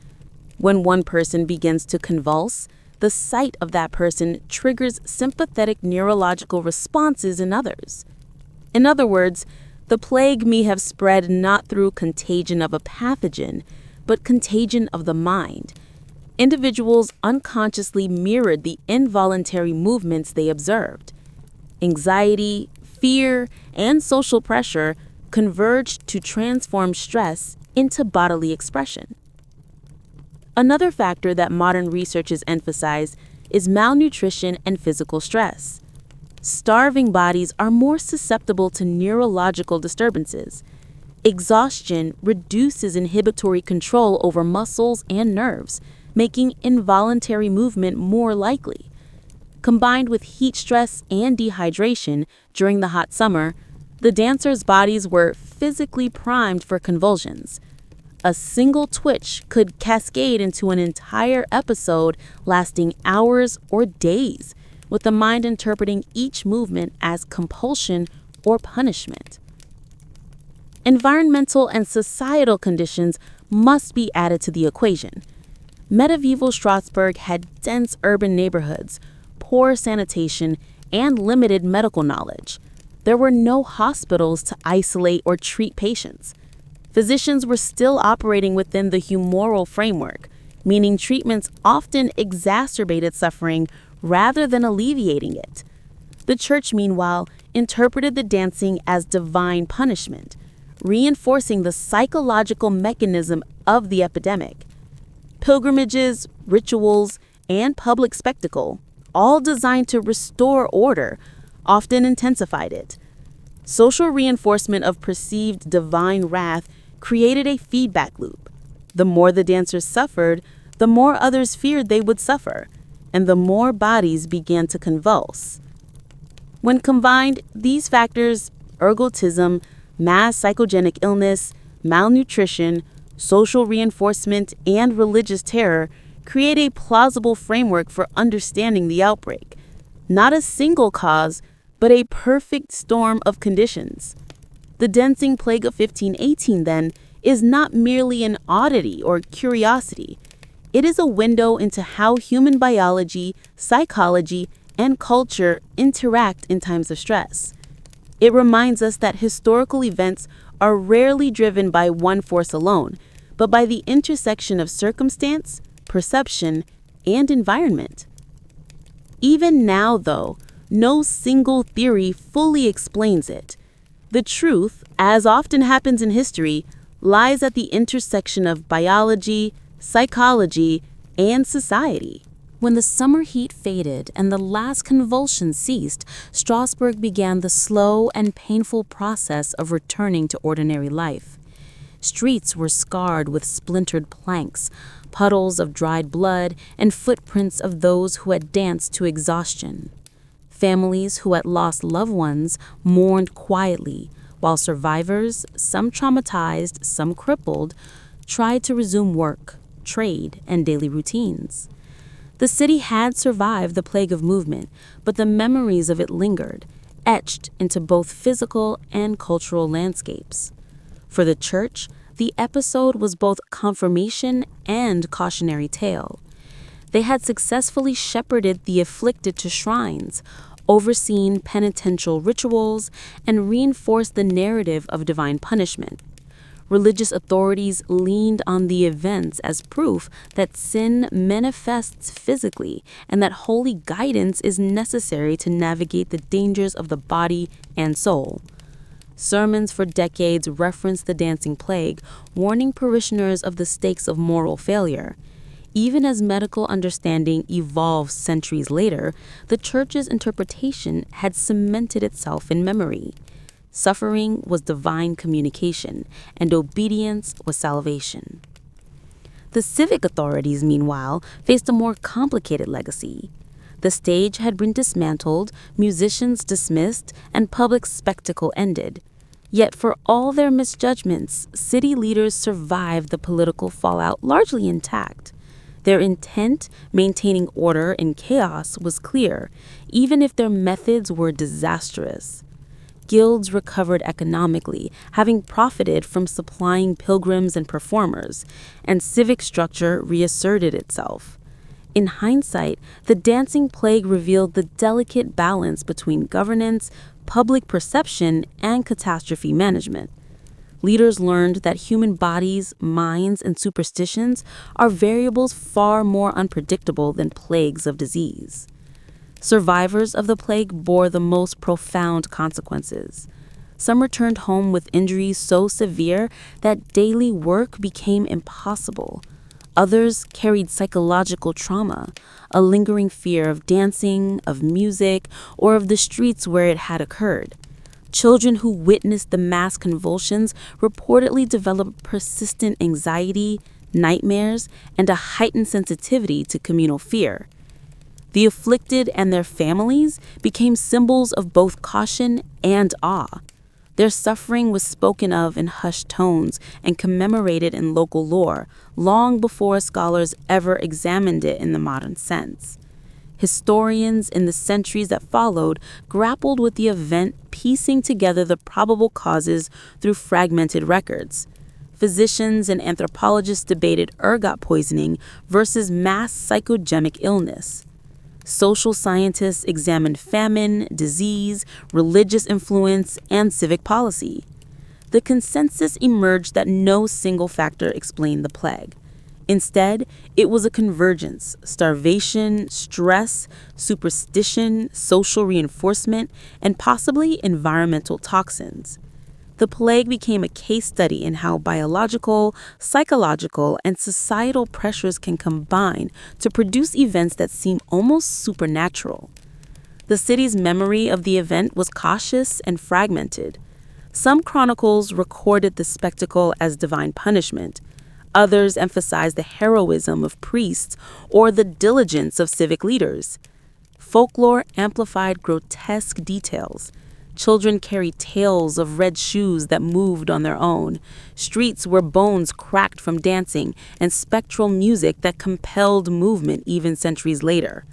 When one person begins to convulse, the sight of that person triggers sympathetic neurological responses in others. In other words, the plague may have spread not through contagion of a pathogen, but contagion of the mind. Individuals unconsciously mirrored the involuntary movements they observed. Anxiety, fear, and social pressure converged to transform stress into bodily expression. Another factor that modern researchers emphasize is malnutrition and physical stress. Starving bodies are more susceptible to neurological disturbances. Exhaustion reduces inhibitory control over muscles and nerves, making involuntary movement more likely. Combined with heat stress and dehydration during the hot summer, the dancers' bodies were physically primed for convulsions. A single twitch could cascade into an entire episode lasting hours or days, with the mind interpreting each movement as compulsion or punishment. Environmental and societal conditions must be added to the equation. Medieval Strasbourg had dense urban neighborhoods, poor sanitation, and limited medical knowledge. There were no hospitals to isolate or treat patients. Physicians were still operating within the humoral framework, meaning treatments often exacerbated suffering rather than alleviating it. The church, meanwhile, interpreted the dancing as divine punishment, reinforcing the psychological mechanism of the epidemic. Pilgrimages, rituals, and public spectacle, all designed to restore order, often intensified it. Social reinforcement of perceived divine wrath created a feedback loop. The more the dancers suffered, the more others feared they would suffer, and the more bodies began to convulse. When combined, these factors, ergotism, mass psychogenic illness, malnutrition, social reinforcement, and religious terror, create a plausible framework for understanding the outbreak. Not a single cause, but a perfect storm of conditions. The dancing plague of 1518, then, is not merely an oddity or curiosity. It is a window into how human biology, psychology, and culture interact in times of stress. It reminds us that historical events are rarely driven by one force alone, but by the intersection of circumstance, perception, and environment. Even now, though, no single theory fully explains it. The truth, as often happens in history, lies at the intersection of biology, psychology, and society. When the summer heat faded and the last convulsion ceased, Strasbourg began the slow and painful process of returning to ordinary life. Streets were scarred with splintered planks, puddles of dried blood, and footprints of those who had danced to exhaustion. Families who had lost loved ones mourned quietly, while survivors, some traumatized, some crippled, tried to resume work, trade, and daily routines. The city had survived the plague of movement, but the memories of it lingered, etched into both physical and cultural landscapes. For the church, the episode was both confirmation and cautionary tale. They had successfully shepherded the afflicted to shrines, overseen penitential rituals, and reinforced the narrative of divine punishment. Religious authorities leaned on the events as proof that sin manifests physically and that holy guidance is necessary to navigate the dangers of the body and soul. Sermons for decades referenced the dancing plague, warning parishioners of the stakes of moral failure. Even as medical understanding evolved centuries later, the Church's interpretation had cemented itself in memory. Suffering was divine communication, and obedience was salvation. The civic authorities, meanwhile, faced a more complicated legacy. The stage had been dismantled, musicians dismissed, and public spectacle ended. Yet for all their misjudgments, city leaders survived the political fallout largely intact. Their intent, maintaining order in chaos, was clear, even if their methods were disastrous. Guilds recovered economically, having profited from supplying pilgrims and performers, and civic structure reasserted itself. In hindsight, the dancing plague revealed the delicate balance between governance, public perception, and catastrophe management. Leaders learned that human bodies, minds, and superstitions are variables far more unpredictable than plagues of disease. Survivors of the plague bore the most profound consequences. Some returned home with injuries so severe that daily work became impossible. Others carried psychological trauma, a lingering fear of dancing, of music, or of the streets where it had occurred. Children who witnessed the mass convulsions reportedly developed persistent anxiety, nightmares, and a heightened sensitivity to communal fear. The afflicted and their families became symbols of both caution and awe. Their suffering was spoken of in hushed tones and commemorated in local lore long before scholars ever examined it in the modern sense. Historians in the centuries that followed grappled with the event, piecing together the probable causes through fragmented records. Physicians and anthropologists debated ergot poisoning versus mass psychogenic illness. Social scientists examined famine, disease, religious influence, and civic policy. The consensus emerged that no single factor explained the plague. Instead, it was a convergence: starvation, stress, superstition, social reinforcement, and possibly environmental toxins. The plague became a case study in how biological, psychological, and societal pressures can combine to produce events that seem almost supernatural. The city's memory of the event was cautious and fragmented. Some chronicles recorded the spectacle as divine punishment. Others emphasized the heroism of priests or the diligence of civic leaders. Folklore amplified grotesque details. Children carried tales of red shoes that moved on their own, streets where bones cracked from dancing, and spectral music that compelled movement even centuries later.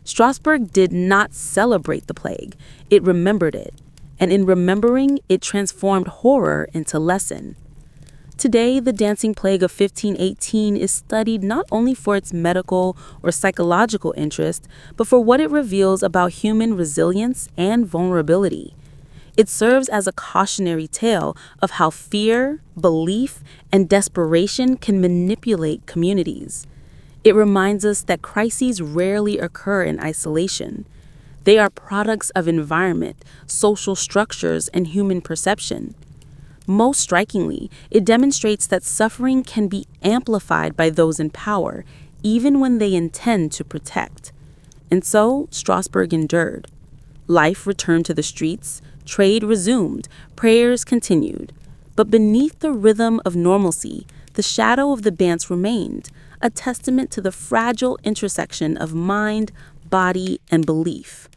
Strasbourg did not celebrate the plague, it remembered it, and in remembering, it transformed horror into lesson. Today, the dancing plague of 1518 is studied not only for its medical or psychological interest, but for what it reveals about human resilience and vulnerability. It serves as a cautionary tale of how fear, belief, and desperation can manipulate communities. It reminds us that crises rarely occur in isolation. They are products of environment, social structures, and human perception. Most strikingly, it demonstrates that suffering can be amplified by those in power, even when they intend to protect. And so, Strasbourg endured. Life returned to the streets, trade resumed, prayers continued. But beneath the rhythm of normalcy, the shadow of the dance remained, a testament to the fragile intersection of mind, body, and belief.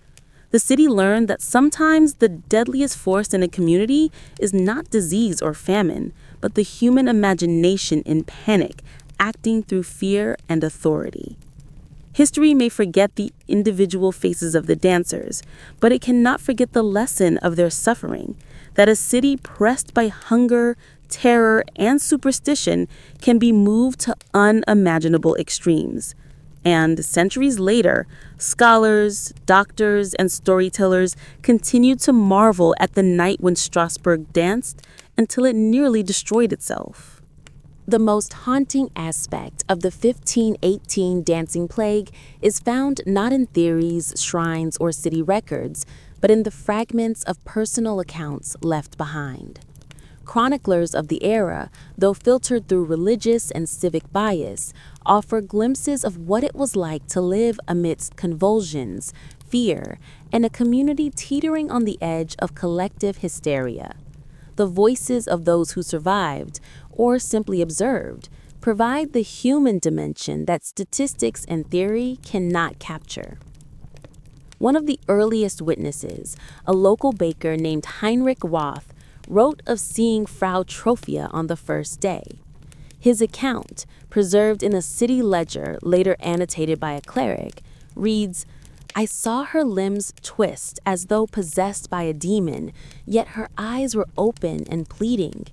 The city learned that sometimes the deadliest force in a community is not disease or famine, but the human imagination in panic, acting through fear and authority. History may forget the individual faces of the dancers, but it cannot forget the lesson of their suffering, that a city pressed by hunger, terror, and superstition can be moved to unimaginable extremes. And centuries later, scholars, doctors, and storytellers continued to marvel at the night when Strasbourg danced until it nearly destroyed itself. The most haunting aspect of the 1518 dancing plague is found not in theories, shrines, or city records, but in the fragments of personal accounts left behind. Chroniclers of the era, though filtered through religious and civic bias, offer glimpses of what it was like to live amidst convulsions, fear, and a community teetering on the edge of collective hysteria. The voices of those who survived, or simply observed, provide the human dimension that statistics and theory cannot capture. One of the earliest witnesses, a local baker named Heinrich Roth, wrote of seeing Frau Trophia on the first day. His account, preserved in a city ledger later annotated by a cleric, reads, "I saw her limbs twist as though possessed by a demon, yet her eyes were open and pleading.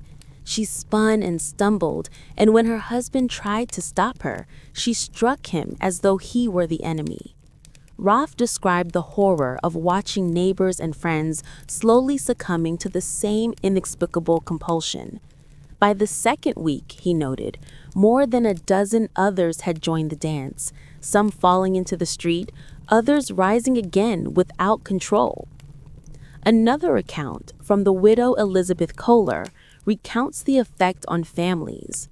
She spun and stumbled, and when her husband tried to stop her, she struck him as though he were the enemy." Roth described the horror of watching neighbors and friends slowly succumbing to the same inexplicable compulsion. By the second week, he noted, more than a dozen others had joined the dance, some falling into the street, others rising again without control. Another account from the widow Elizabeth Kohler recounts the effect on families.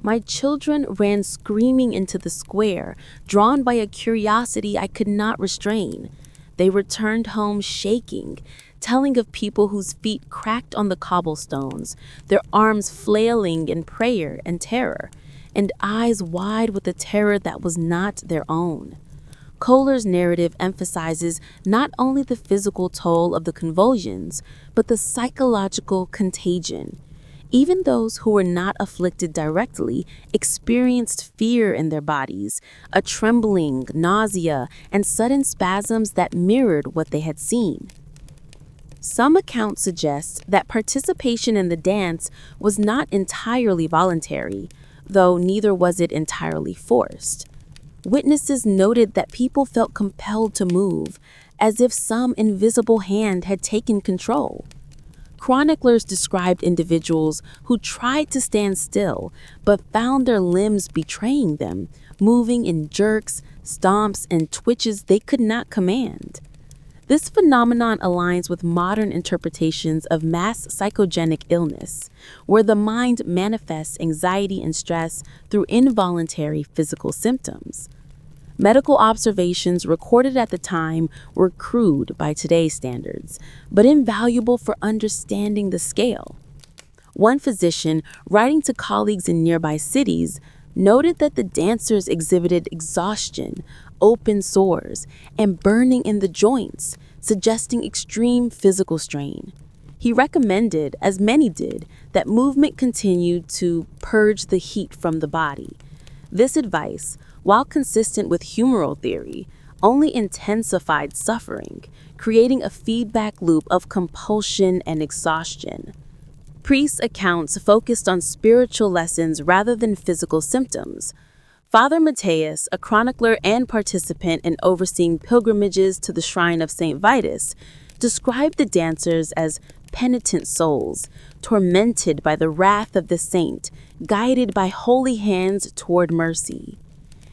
"My children ran screaming into the square, drawn by a curiosity I could not restrain. They returned home shaking, telling of people whose feet cracked on the cobblestones, their arms flailing in prayer and terror, and eyes wide with a terror that was not their own." Kohler's narrative emphasizes not only the physical toll of the convulsions, but the psychological contagion. Even those who were not afflicted directly experienced fear in their bodies, a trembling, nausea, and sudden spasms that mirrored what they had seen. Some accounts suggest that participation in the dance was not entirely voluntary, though neither was it entirely forced. Witnesses noted that people felt compelled to move, as if some invisible hand had taken control. Chroniclers described individuals who tried to stand still but found their limbs betraying them, moving in jerks, stomps, and twitches they could not command. This phenomenon aligns with modern interpretations of mass psychogenic illness, where the mind manifests anxiety and stress through involuntary physical symptoms. Medical observations recorded at the time were crude by today's standards, but invaluable for understanding the scale. One physician, writing to colleagues in nearby cities, noted that the dancers exhibited exhaustion, open sores, and burning in the joints, suggesting extreme physical strain. He recommended, as many did, that movement continue to purge the heat from the body. This advice, while consistent with humoral theory, only intensified suffering, creating a feedback loop of compulsion and exhaustion. Priests' accounts focused on spiritual lessons rather than physical symptoms. Father Matthias, a chronicler and participant in overseeing pilgrimages to the shrine of St. Vitus, described the dancers as penitent souls, tormented by the wrath of the saint, guided by holy hands toward mercy.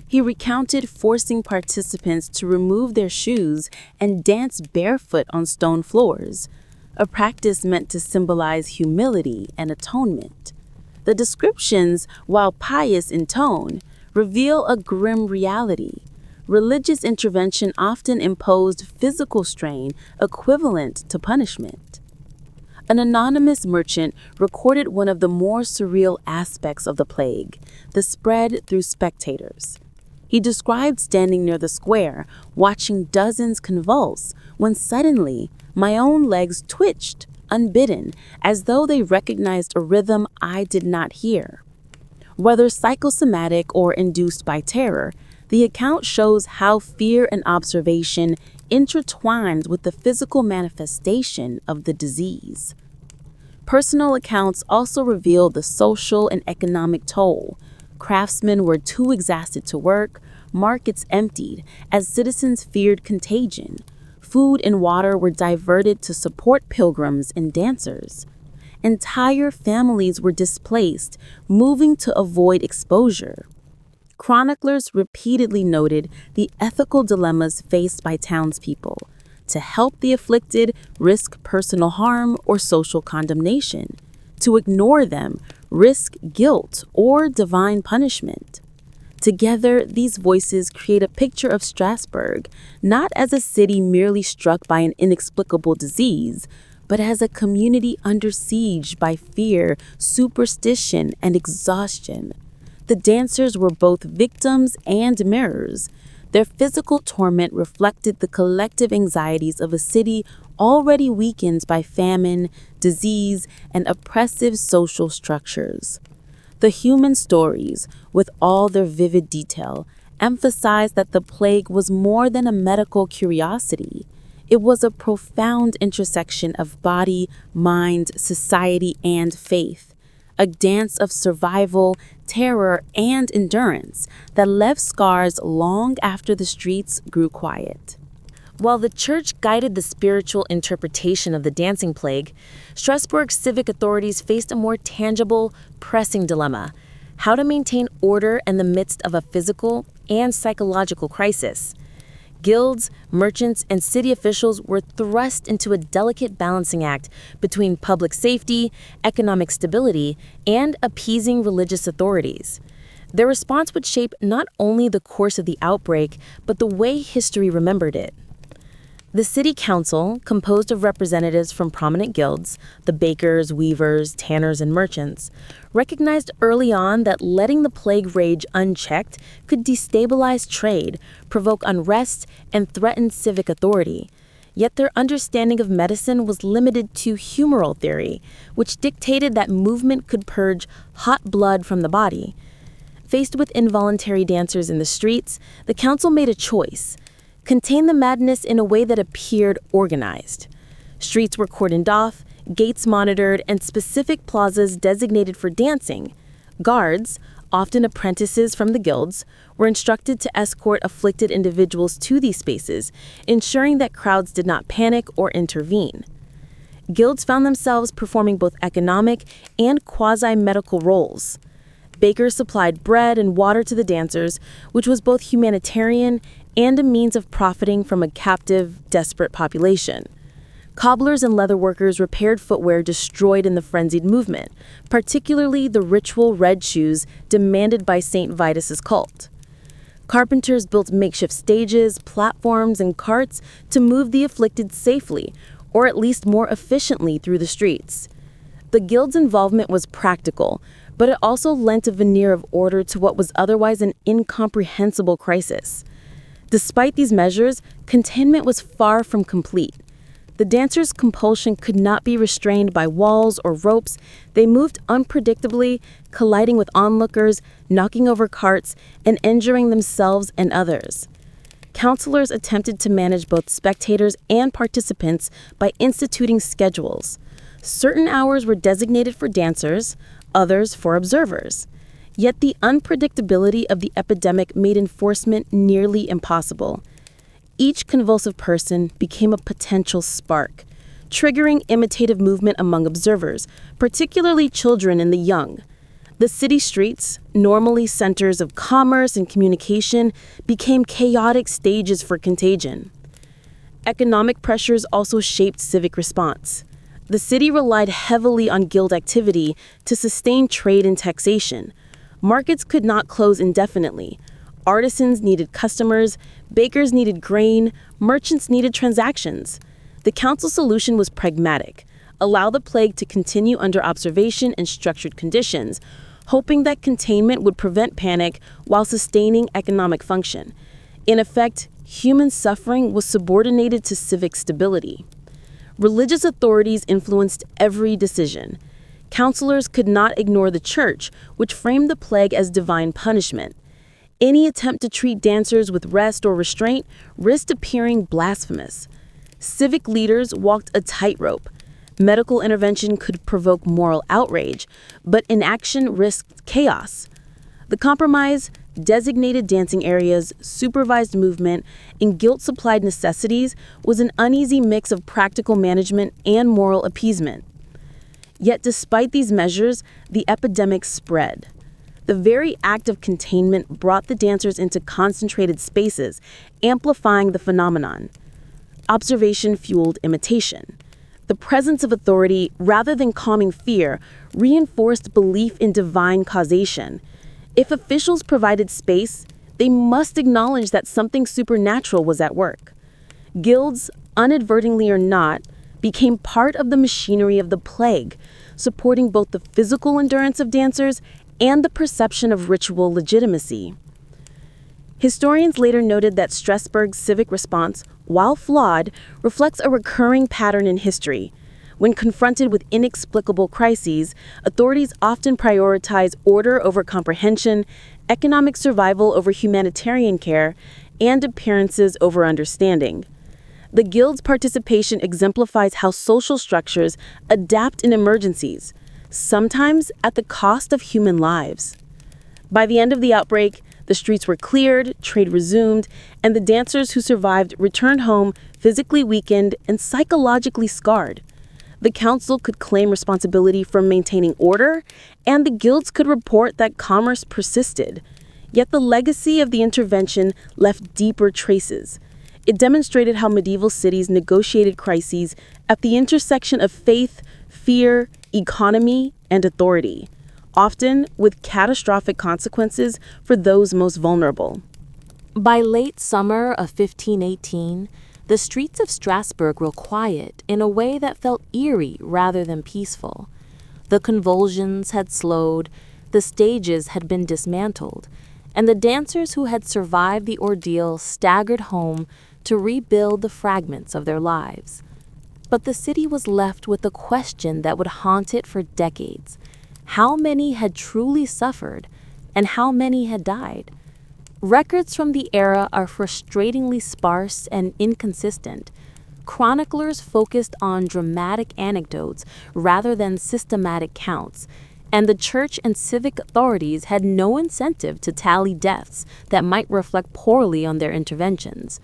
He recounted forcing participants to remove their shoes and dance barefoot on stone floors, a practice meant to symbolize humility and atonement. The descriptions, while pious in tone, reveal a grim reality. Religious intervention often imposed physical strain equivalent to punishment. An anonymous merchant recorded one of the more surreal aspects of the plague, the spread through spectators. He described standing near the square, watching dozens convulse, when suddenly my own legs twitched, unbidden, as though they recognized a rhythm I did not hear. Whether psychosomatic or induced by terror, the account shows how fear and observation intertwined with the physical manifestation of the disease. Personal accounts also reveal the social and economic toll. Craftsmen were too exhausted to work, markets emptied as citizens feared contagion. Food and water were diverted to support pilgrims and dancers. Entire families were displaced, moving to avoid exposure. Chroniclers repeatedly noted the ethical dilemmas faced by townspeople. To help the afflicted, risk personal harm or social condemnation. To ignore them, risk guilt or divine punishment. Together, these voices create a picture of Strasbourg, not as a city merely struck by an inexplicable disease, but as a community under siege by fear, superstition, and exhaustion. The dancers were both victims and mirrors. Their physical torment reflected the collective anxieties of a city already weakened by famine, disease, and oppressive social structures. The human stories, with all their vivid detail, emphasize that the plague was more than a medical curiosity. It was a profound intersection of body, mind, society, and faith, a dance of survival, terror, and endurance that left scars long after the streets grew quiet. While the church guided the spiritual interpretation of the dancing plague, Strasbourg's civic authorities faced a more tangible, pressing dilemma: how to maintain order in the midst of a physical and psychological crisis. Guilds, merchants, and city officials were thrust into a delicate balancing act between public safety, economic stability, and appeasing religious authorities. Their response would shape not only the course of the outbreak, but the way history remembered it. The city council, composed of representatives from prominent guilds, the bakers, weavers, tanners, and merchants, recognized early on that letting the plague rage unchecked could destabilize trade, provoke unrest, and threaten civic authority. Yet their understanding of medicine was limited to humoral theory, which dictated that movement could purge hot blood from the body. Faced with involuntary dancers in the streets, the council made a choice: contain the madness in a way that appeared organized. Streets were cordoned off, gates monitored, and specific plazas designated for dancing. Guards, often apprentices from the guilds, were instructed to escort afflicted individuals to these spaces, ensuring that crowds did not panic or intervene. Guilds found themselves performing both economic and quasi-medical roles. Bakers supplied bread and water to the dancers, which was both humanitarian and a means of profiting from a captive, desperate population. Cobblers and leatherworkers repaired footwear destroyed in the frenzied movement, particularly the ritual red shoes demanded by St. Vitus's cult. Carpenters built makeshift stages, platforms, and carts to move the afflicted safely, or at least more efficiently, through the streets. The guild's involvement was practical, but it also lent a veneer of order to what was otherwise an incomprehensible crisis. Despite these measures, containment was far from complete. The dancers' compulsion could not be restrained by walls or ropes. They moved unpredictably, colliding with onlookers, knocking over carts, and injuring themselves and others. Counselors attempted to manage both spectators and participants by instituting schedules. Certain hours were designated for dancers, others for observers. Yet the unpredictability of the epidemic made enforcement nearly impossible. Each convulsive person became a potential spark, triggering imitative movement among observers, particularly children and the young. The city streets, normally centers of commerce and communication, became chaotic stages for contagion. Economic pressures also shaped civic response. The city relied heavily on guild activity to sustain trade and taxation. Markets could not close indefinitely. Artisans needed customers, bakers needed grain, merchants needed transactions. The council solution was pragmatic: allow the plague to continue under observation and structured conditions, hoping that containment would prevent panic while sustaining economic function. In effect, human suffering was subordinated to civic stability. Religious authorities influenced every decision. Counselors could not ignore the church, which framed the plague as divine punishment. Any attempt to treat dancers with rest or restraint risked appearing blasphemous. Civic leaders walked a tightrope. Medical intervention could provoke moral outrage, but inaction risked chaos. The compromise: designated dancing areas, supervised movement, and guilt-supplied necessities was an uneasy mix of practical management and moral appeasement. Yet despite these measures, the epidemic spread. The very act of containment brought the dancers into concentrated spaces, amplifying the phenomenon. Observation fueled imitation. The presence of authority, rather than calming fear, reinforced belief in divine causation. If officials provided space, they must acknowledge that something supernatural was at work. Guilds, inadvertently or not, became part of the machinery of the plague, supporting both the physical endurance of dancers and the perception of ritual legitimacy. Historians later noted that Strasbourg's civic response, while flawed, reflects a recurring pattern in history. When confronted with inexplicable crises, authorities often prioritize order over comprehension, economic survival over humanitarian care, and appearances over understanding. The Guild's participation exemplifies how social structures adapt in emergencies, sometimes at the cost of human lives. By the end of the outbreak, the streets were cleared, trade resumed, and the dancers who survived returned home physically weakened and psychologically scarred. The council could claim responsibility for maintaining order, and the guilds could report that commerce persisted. Yet the legacy of the intervention left deeper traces. It demonstrated how medieval cities negotiated crises at the intersection of faith, fear, economy, and authority, often with catastrophic consequences for those most vulnerable. By late summer of 1518, the streets of Strasbourg were quiet in a way that felt eerie rather than peaceful. The convulsions had slowed, the stages had been dismantled, and the dancers who had survived the ordeal staggered home to rebuild the fragments of their lives. But the city was left with a question that would haunt it for decades. How many had truly suffered, and how many had died? Records from the era are frustratingly sparse and inconsistent. Chroniclers focused on dramatic anecdotes rather than systematic counts, and the church and civic authorities had no incentive to tally deaths that might reflect poorly on their interventions.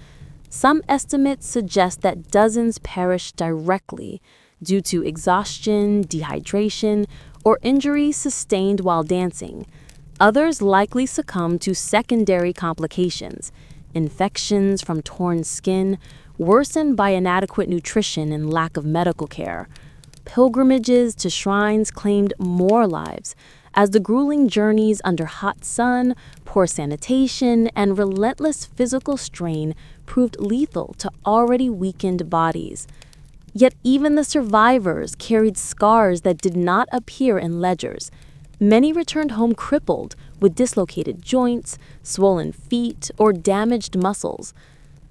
Some estimates suggest that dozens perished directly due to exhaustion, dehydration, or injuries sustained while dancing. Others likely succumbed to secondary complications, infections from torn skin, worsened by inadequate nutrition and lack of medical care. Pilgrimages to shrines claimed more lives, as the grueling journeys under hot sun, poor sanitation, and relentless physical strain proved lethal to already weakened bodies. Yet even the survivors carried scars that did not appear in ledgers. Many returned home crippled, with dislocated joints, swollen feet, or damaged muscles.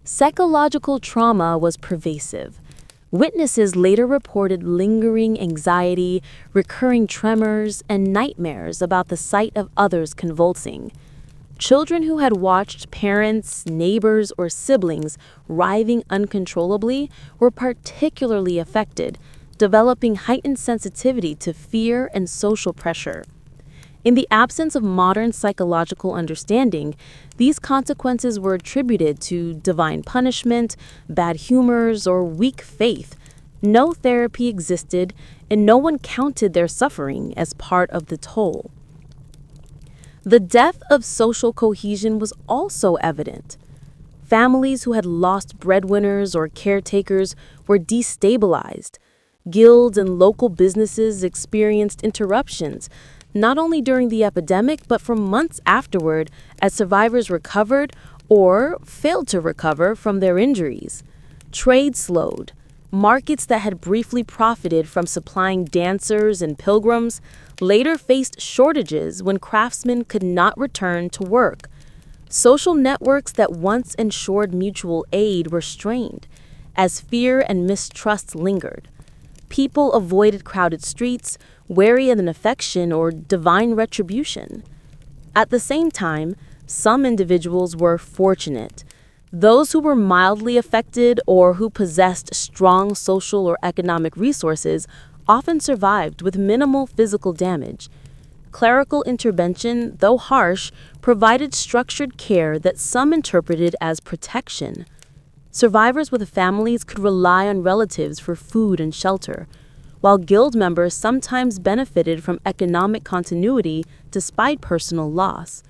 Psychological trauma was pervasive. Witnesses later reported lingering anxiety, recurring tremors, and nightmares about the sight of others convulsing. Children who had watched parents, neighbors, or siblings writhing uncontrollably were particularly affected, developing heightened sensitivity to fear and social pressure. In the absence of modern psychological understanding, these consequences were attributed to divine punishment, bad humors, or weak faith. No therapy existed, and no one counted their suffering as part of the toll. The death of social cohesion was also evident. Families who had lost breadwinners or caretakers were destabilized. Guilds and local businesses experienced interruptions, not only during the epidemic, but for months afterward as survivors recovered or failed to recover from their injuries. Trade slowed. Markets that had briefly profited from supplying dancers and pilgrims later faced shortages when craftsmen could not return to work. Social networks that once ensured mutual aid were strained as fear and mistrust lingered. People avoided crowded streets, wary of an infection or divine retribution. At the same time, some individuals were fortunate. Those who were mildly affected or who possessed strong social or economic resources often survived with minimal physical damage. Clerical intervention, though harsh, provided structured care that some interpreted as protection. Survivors with families could rely on relatives for food and shelter, while guild members sometimes benefited from economic continuity despite personal loss.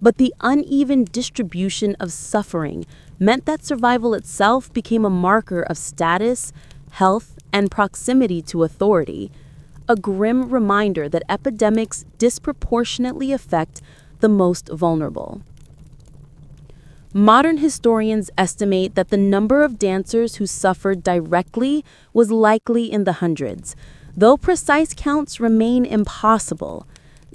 But the uneven distribution of suffering meant that survival itself became a marker of status, health, and proximity to authority, a grim reminder that epidemics disproportionately affect the most vulnerable. Modern historians estimate that the number of dancers who suffered directly was likely in the hundreds, though precise counts remain impossible.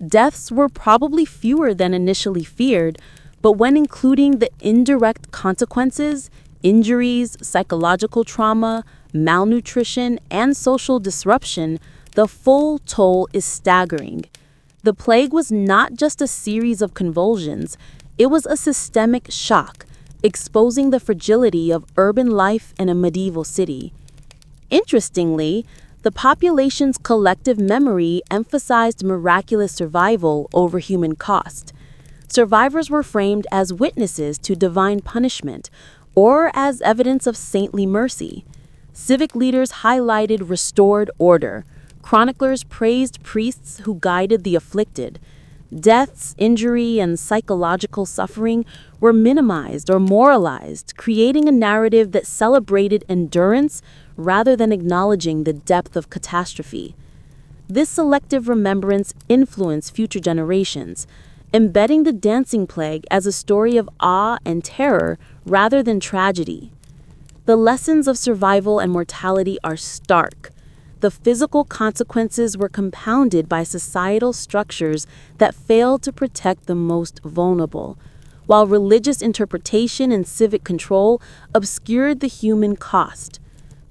Deaths were probably fewer than initially feared, But when including the indirect consequences, injuries, psychological trauma, malnutrition, and social disruption, the full toll is staggering. The plague was not just a series of convulsions, it was a systemic shock, exposing the fragility of urban life in a medieval city. Interestingly, the population's collective memory emphasized miraculous survival over human cost. Survivors were framed as witnesses to divine punishment or as evidence of saintly mercy. Civic leaders highlighted restored order. Chroniclers praised priests who guided the afflicted. Deaths, injury, and psychological suffering were minimized or moralized, creating a narrative that celebrated endurance rather than acknowledging the depth of catastrophe. This selective remembrance influenced future generations, embedding the dancing plague as a story of awe and terror rather than tragedy. The lessons of survival and mortality are stark. The physical consequences were compounded by societal structures that failed to protect the most vulnerable, while religious interpretation and civic control obscured the human cost.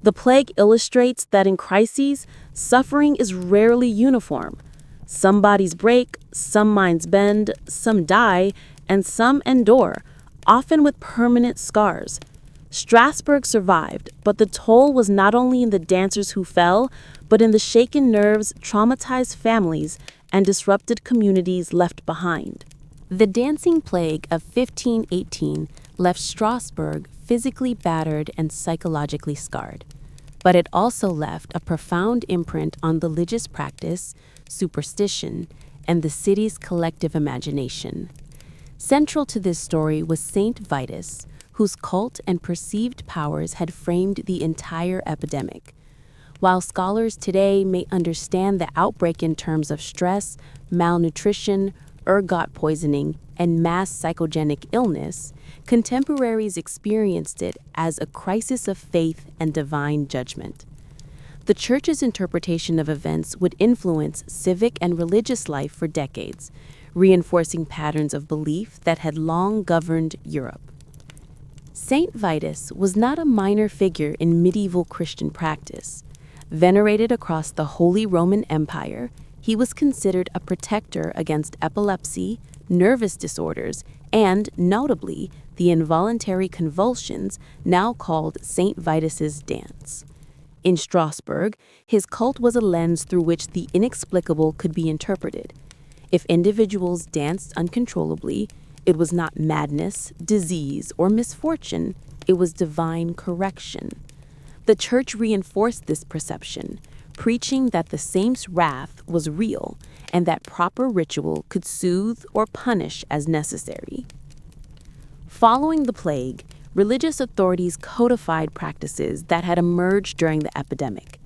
The plague illustrates that in crises, suffering is rarely uniform. Some bodies break, some minds bend, some die, and some endure, often with permanent scars. Strasbourg survived, but the toll was not only in the dancers who fell, but in the shaken nerves, traumatized families, and disrupted communities left behind. The dancing plague of 1518 left Strasbourg physically battered and psychologically scarred. But it also left a profound imprint on religious practice, superstition, and the city's collective imagination. Central to this story was Saint Vitus, whose cult and perceived powers had framed the entire epidemic. While scholars today may understand the outbreak in terms of stress, malnutrition, ergot poisoning, and mass psychogenic illness, contemporaries experienced it as a crisis of faith and divine judgment. The Church's interpretation of events would influence civic and religious life for decades, reinforcing patterns of belief that had long governed Europe. Saint Vitus was not a minor figure in medieval Christian practice. Venerated across the Holy Roman Empire, he was considered a protector against epilepsy, nervous disorders, and, notably, the involuntary convulsions now called Saint Vitus's dance. In Strasbourg, his cult was a lens through which the inexplicable could be interpreted. If individuals danced uncontrollably, it was not madness, disease, or misfortune, it was divine correction. The Church reinforced this perception, preaching that the saint's wrath was real and that proper ritual could soothe or punish as necessary. Following the plague, religious authorities codified practices that had emerged during the epidemic.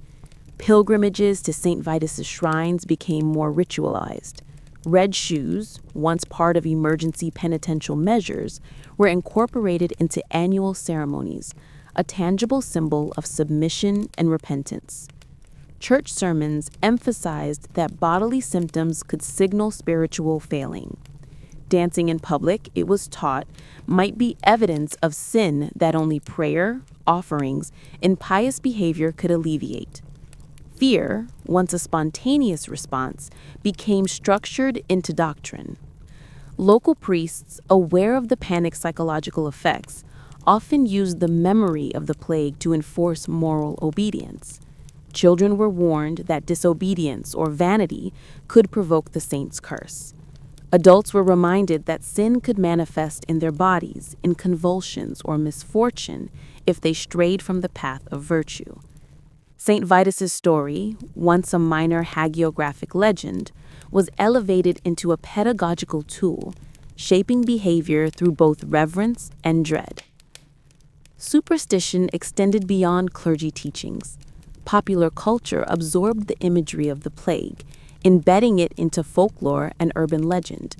Pilgrimages to St. Vitus's shrines became more ritualized. Red shoes, once part of emergency penitential measures, were incorporated into annual ceremonies, a tangible symbol of submission and repentance. Church sermons emphasized that bodily symptoms could signal spiritual failing. Dancing in public, it was taught, might be evidence of sin that only prayer, offerings, and pious behavior could alleviate. Fear, once a spontaneous response, became structured into doctrine. Local priests, aware of the panic's psychological effects, often used the memory of the plague to enforce moral obedience. Children were warned that disobedience or vanity could provoke the saint's curse. Adults were reminded that sin could manifest in their bodies in convulsions or misfortune if they strayed from the path of virtue. St. Vitus's story, once a minor hagiographic legend, was elevated into a pedagogical tool, shaping behavior through both reverence and dread. Superstition extended beyond clergy teachings. Popular culture absorbed the imagery of the plague, embedding it into folklore and urban legend.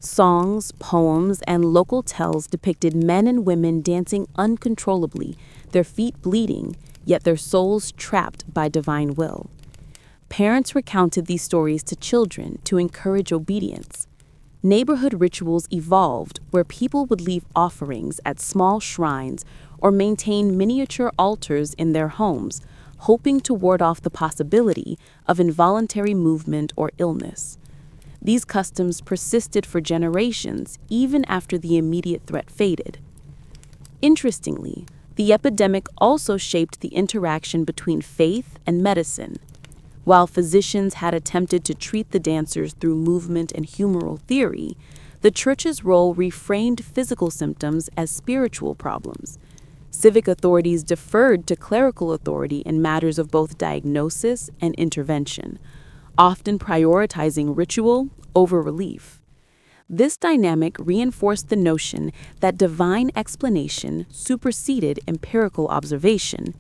Songs, poems, and local tales depicted men and women dancing uncontrollably, their feet bleeding, yet their souls trapped by divine will. Parents recounted these stories to children to encourage obedience. Neighborhood rituals evolved where people would leave offerings at small shrines or maintain miniature altars in their homes, hoping to ward off the possibility of involuntary movement or illness. These customs persisted for generations even after the immediate threat faded. Interestingly, the epidemic also shaped the interaction between faith and medicine. While physicians had attempted to treat the dancers through movement and humoral theory, the church's role reframed physical symptoms as spiritual problems. Civic authorities deferred to clerical authority in matters of both diagnosis and intervention, often prioritizing ritual over relief. This dynamic reinforced the notion that divine explanation superseded empirical observation,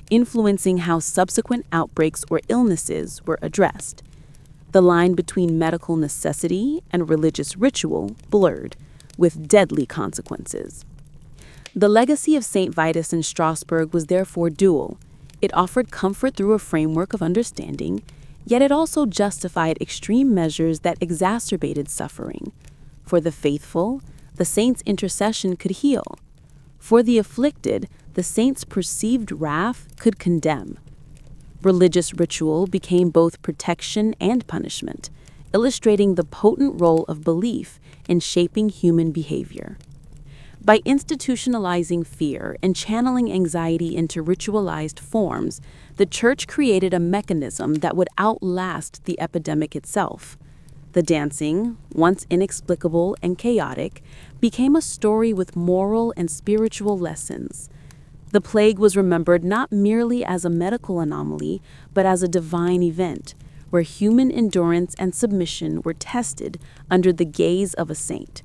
influencing how subsequent outbreaks or illnesses were addressed. The line between medical necessity and religious ritual blurred, with deadly consequences. The legacy of St. Vitus in Strasbourg was therefore dual. It offered comfort through a framework of understanding, yet it also justified extreme measures that exacerbated suffering. For the faithful, the saint's intercession could heal. For the afflicted, the saint's perceived wrath could condemn. Religious ritual became both protection and punishment, illustrating the potent role of belief in shaping human behavior. By institutionalizing fear and channeling anxiety into ritualized forms, the Church created a mechanism that would outlast the epidemic itself. The dancing, once inexplicable and chaotic, became a story with moral and spiritual lessons. The plague was remembered not merely as a medical anomaly, but as a divine event, where human endurance and submission were tested under the gaze of a saint.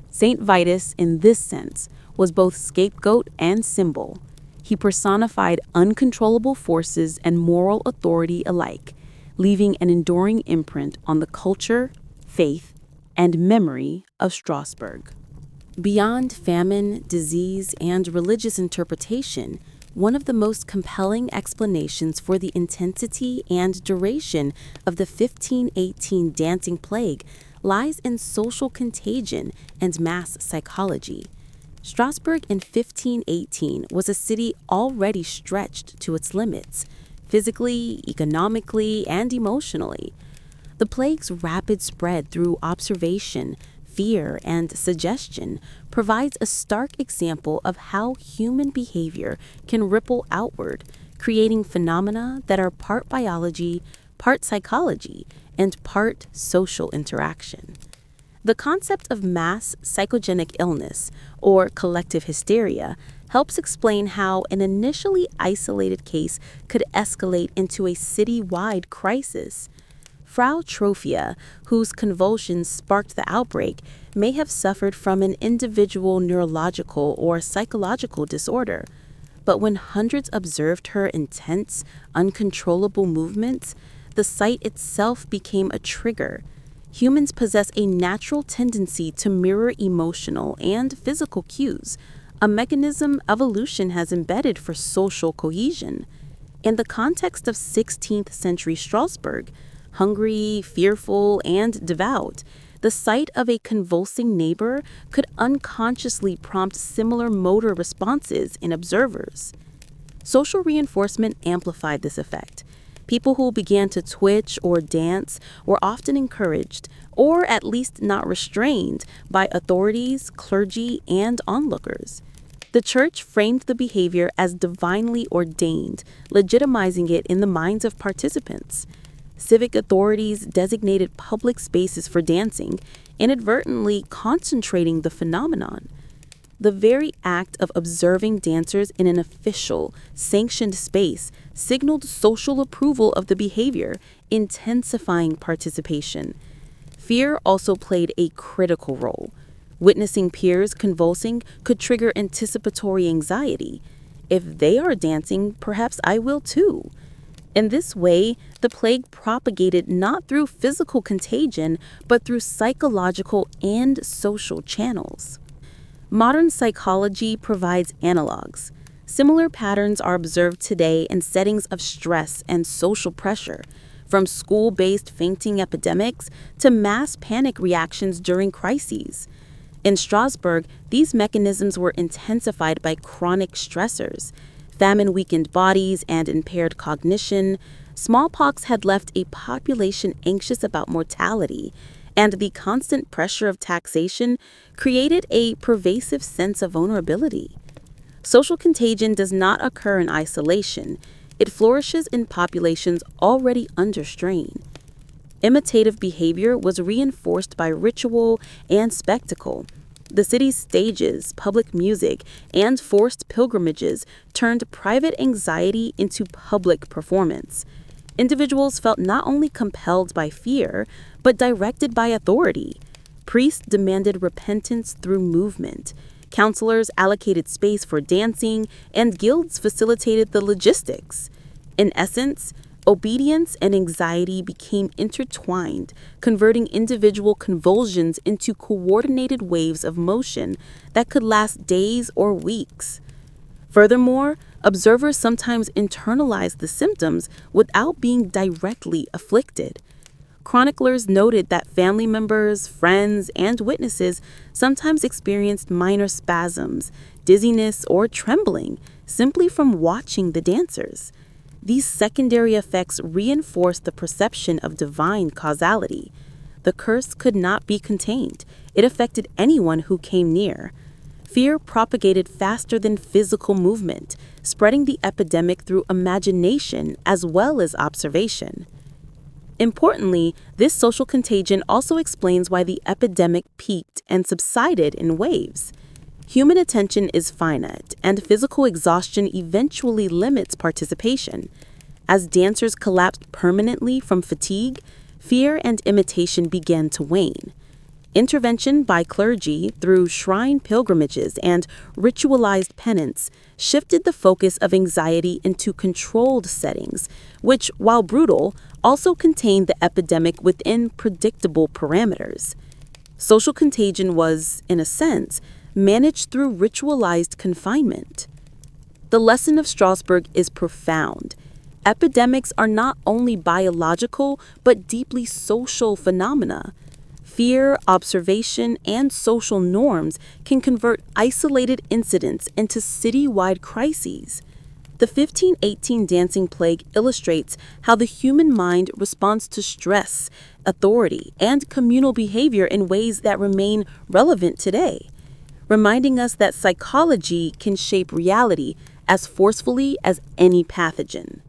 St. Vitus, in this sense, was both scapegoat and symbol. He personified uncontrollable forces and moral authority alike, leaving an enduring imprint on the culture, faith, and memory of Strasbourg. Beyond famine, disease, and religious interpretation, one of the most compelling explanations for the intensity and duration of the 1518 dancing plague lies in social contagion and mass psychology. Strasbourg in 1518 was a city already stretched to its limits, physically, economically, and emotionally. The plague's rapid spread through observation, fear, and suggestion provides a stark example of how human behavior can ripple outward, creating phenomena that are part biology, part psychology, and part social interaction. The concept of mass psychogenic illness, or collective hysteria, helps explain how an initially isolated case could escalate into a city-wide crisis. Frau Trophia, whose convulsions sparked the outbreak, may have suffered from an individual neurological or psychological disorder. But when hundreds observed her intense, uncontrollable movements, the sight itself became a trigger. Humans possess a natural tendency to mirror emotional and physical cues, a mechanism evolution has embedded for social cohesion. In the context of 16th century Strasbourg, hungry, fearful, and devout, the sight of a convulsing neighbor could unconsciously prompt similar motor responses in observers. Social reinforcement amplified this effect. People who began to twitch or dance were often encouraged, or at least not restrained, by authorities, clergy, and onlookers. The Church framed the behavior as divinely ordained, legitimizing it in the minds of participants. Civic authorities designated public spaces for dancing, inadvertently concentrating the phenomenon. The very act of observing dancers in an official, sanctioned space signaled social approval of the behavior, intensifying participation. Fear also played a critical role. Witnessing peers convulsing could trigger anticipatory anxiety. If they are dancing, perhaps I will too. In this way, the plague propagated not through physical contagion, but through psychological and social channels. Modern psychology provides analogs. Similar patterns are observed today in settings of stress and social pressure. from school-based fainting epidemics to mass panic reactions during crises. In Strasbourg, these mechanisms were intensified by chronic stressors. Famine-weakened bodies and impaired cognition. Smallpox had left a population anxious about mortality, and the constant pressure of taxation created a pervasive sense of vulnerability. Social contagion does not occur in isolation. It flourishes in populations already under strain. Imitative behavior was reinforced by ritual and spectacle. The city's stages, public music, and forced pilgrimages turned private anxiety into public performance. Individuals felt not only compelled by fear, but directed by authority. Priests demanded repentance through movement. Counselors allocated space for dancing, and guilds facilitated the logistics. In essence, obedience and anxiety became intertwined, converting individual convulsions into coordinated waves of motion that could last days or weeks. Furthermore, observers sometimes internalized the symptoms without being directly afflicted. Chroniclers noted that family members, friends, and witnesses sometimes experienced minor spasms, dizziness, or trembling simply from watching the dancers. These secondary effects reinforced the perception of divine causality. The curse could not be contained. It affected anyone who came near. Fear propagated faster than physical movement, spreading the epidemic through imagination as well as observation. Importantly, this social contagion also explains why the epidemic peaked and subsided in waves. Human attention is finite, and physical exhaustion eventually limits participation. As dancers collapsed permanently from fatigue, fear and imitation began to wane. Intervention by clergy through shrine pilgrimages and ritualized penance shifted the focus of anxiety into controlled settings, which, while brutal, also contained the epidemic within predictable parameters. Social contagion was, in a sense, managed through ritualized confinement. The lesson of Strasbourg is profound. Epidemics are not only biological, but deeply social phenomena. Fear, observation, and social norms can convert isolated incidents into citywide crises. The 1518 dancing plague illustrates how the human mind responds to stress, authority, and communal behavior in ways that remain relevant today, reminding us that psychology can shape reality as forcefully as any pathogen.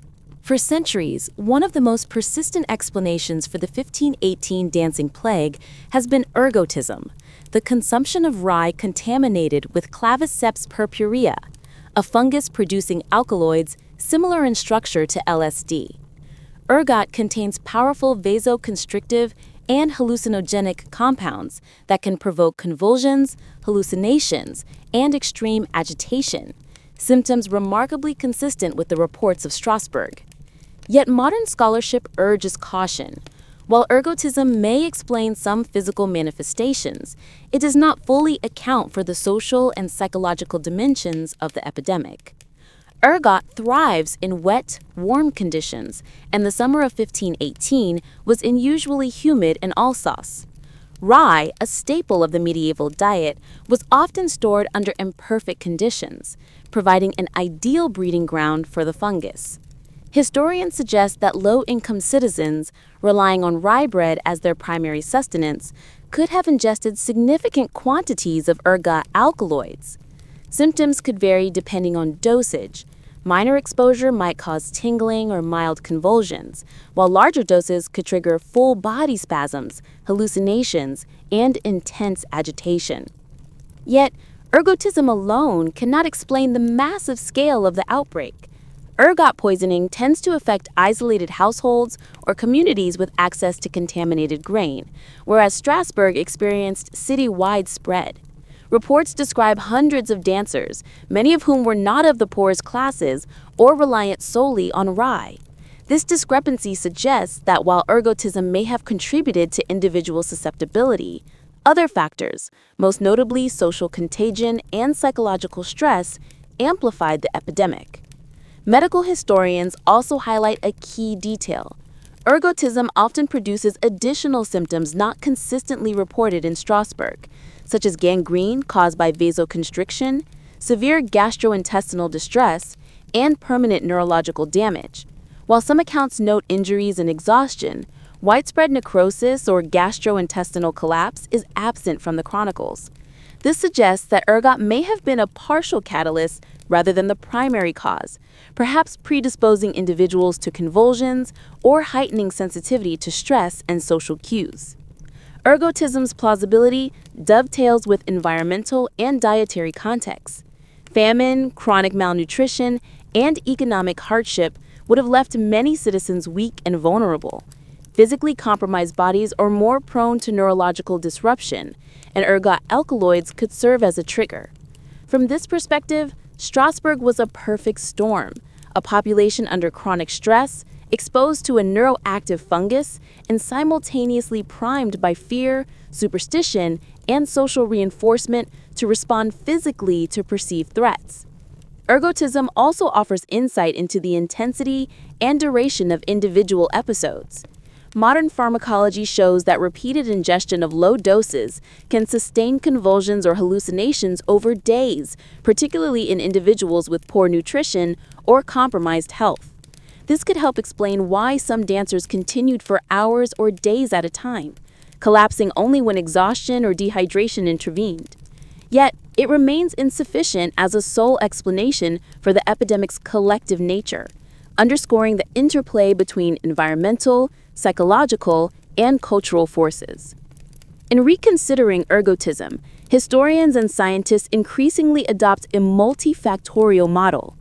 For centuries, one of the most persistent explanations for the 1518 dancing plague has been ergotism, the consumption of rye contaminated with Claviceps purpurea, a fungus producing alkaloids similar in structure to LSD. Ergot contains powerful vasoconstrictive and hallucinogenic compounds that can provoke convulsions, hallucinations, and extreme agitation, symptoms remarkably consistent with the reports of Strasbourg. Yet modern scholarship urges caution. While ergotism may explain some physical manifestations, it does not fully account for the social and psychological dimensions of the epidemic. Ergot thrives in wet, warm conditions, and the summer of 1518 was unusually humid in Alsace. Rye, a staple of the medieval diet, was often stored under imperfect conditions, providing an ideal breeding ground for the fungus. Historians suggest that low-income citizens, relying on rye bread as their primary sustenance, could have ingested significant quantities of ergot alkaloids. Symptoms could vary depending on dosage. Minor exposure might cause tingling or mild convulsions, while larger doses could trigger full body spasms, hallucinations, and intense agitation. Yet, ergotism alone cannot explain the massive scale of the outbreak. Ergot poisoning tends to affect isolated households or communities with access to contaminated grain, whereas Strasbourg experienced city-wide spread. Reports describe hundreds of dancers, many of whom were not of the poorest classes or reliant solely on rye. This discrepancy suggests that while ergotism may have contributed to individual susceptibility, other factors, most notably social contagion and psychological stress, amplified the epidemic. Medical historians also highlight a key detail. Ergotism often produces additional symptoms not consistently reported in Strasbourg, such as gangrene caused by vasoconstriction, severe gastrointestinal distress, and permanent neurological damage. While some accounts note injuries and exhaustion, widespread necrosis or gastrointestinal collapse is absent from the chronicles. This suggests that ergot may have been a partial catalyst rather than the primary cause, perhaps predisposing individuals to convulsions or heightening sensitivity to stress and social cues. Ergotism's plausibility dovetails with environmental and dietary contexts. Famine, chronic malnutrition, and economic hardship would have left many citizens weak and vulnerable. Physically compromised bodies are more prone to neurological disruption, and ergot alkaloids could serve as a trigger. From this perspective, Strasbourg was a perfect storm, a population under chronic stress, exposed to a neuroactive fungus, and simultaneously primed by fear, superstition, and social reinforcement to respond physically to perceived threats. Ergotism also offers insight into the intensity and duration of individual episodes. Modern pharmacology shows that repeated ingestion of low doses can sustain convulsions or hallucinations over days, particularly in individuals with poor nutrition or compromised health. This could help explain why some dancers continued for hours or days at a time, collapsing only when exhaustion or dehydration intervened. Yet, it remains insufficient as a sole explanation for the epidemic's collective nature, underscoring the interplay between environmental, psychological, and cultural forces. In reconsidering ergotism, historians and scientists increasingly adopt a multifactorial model.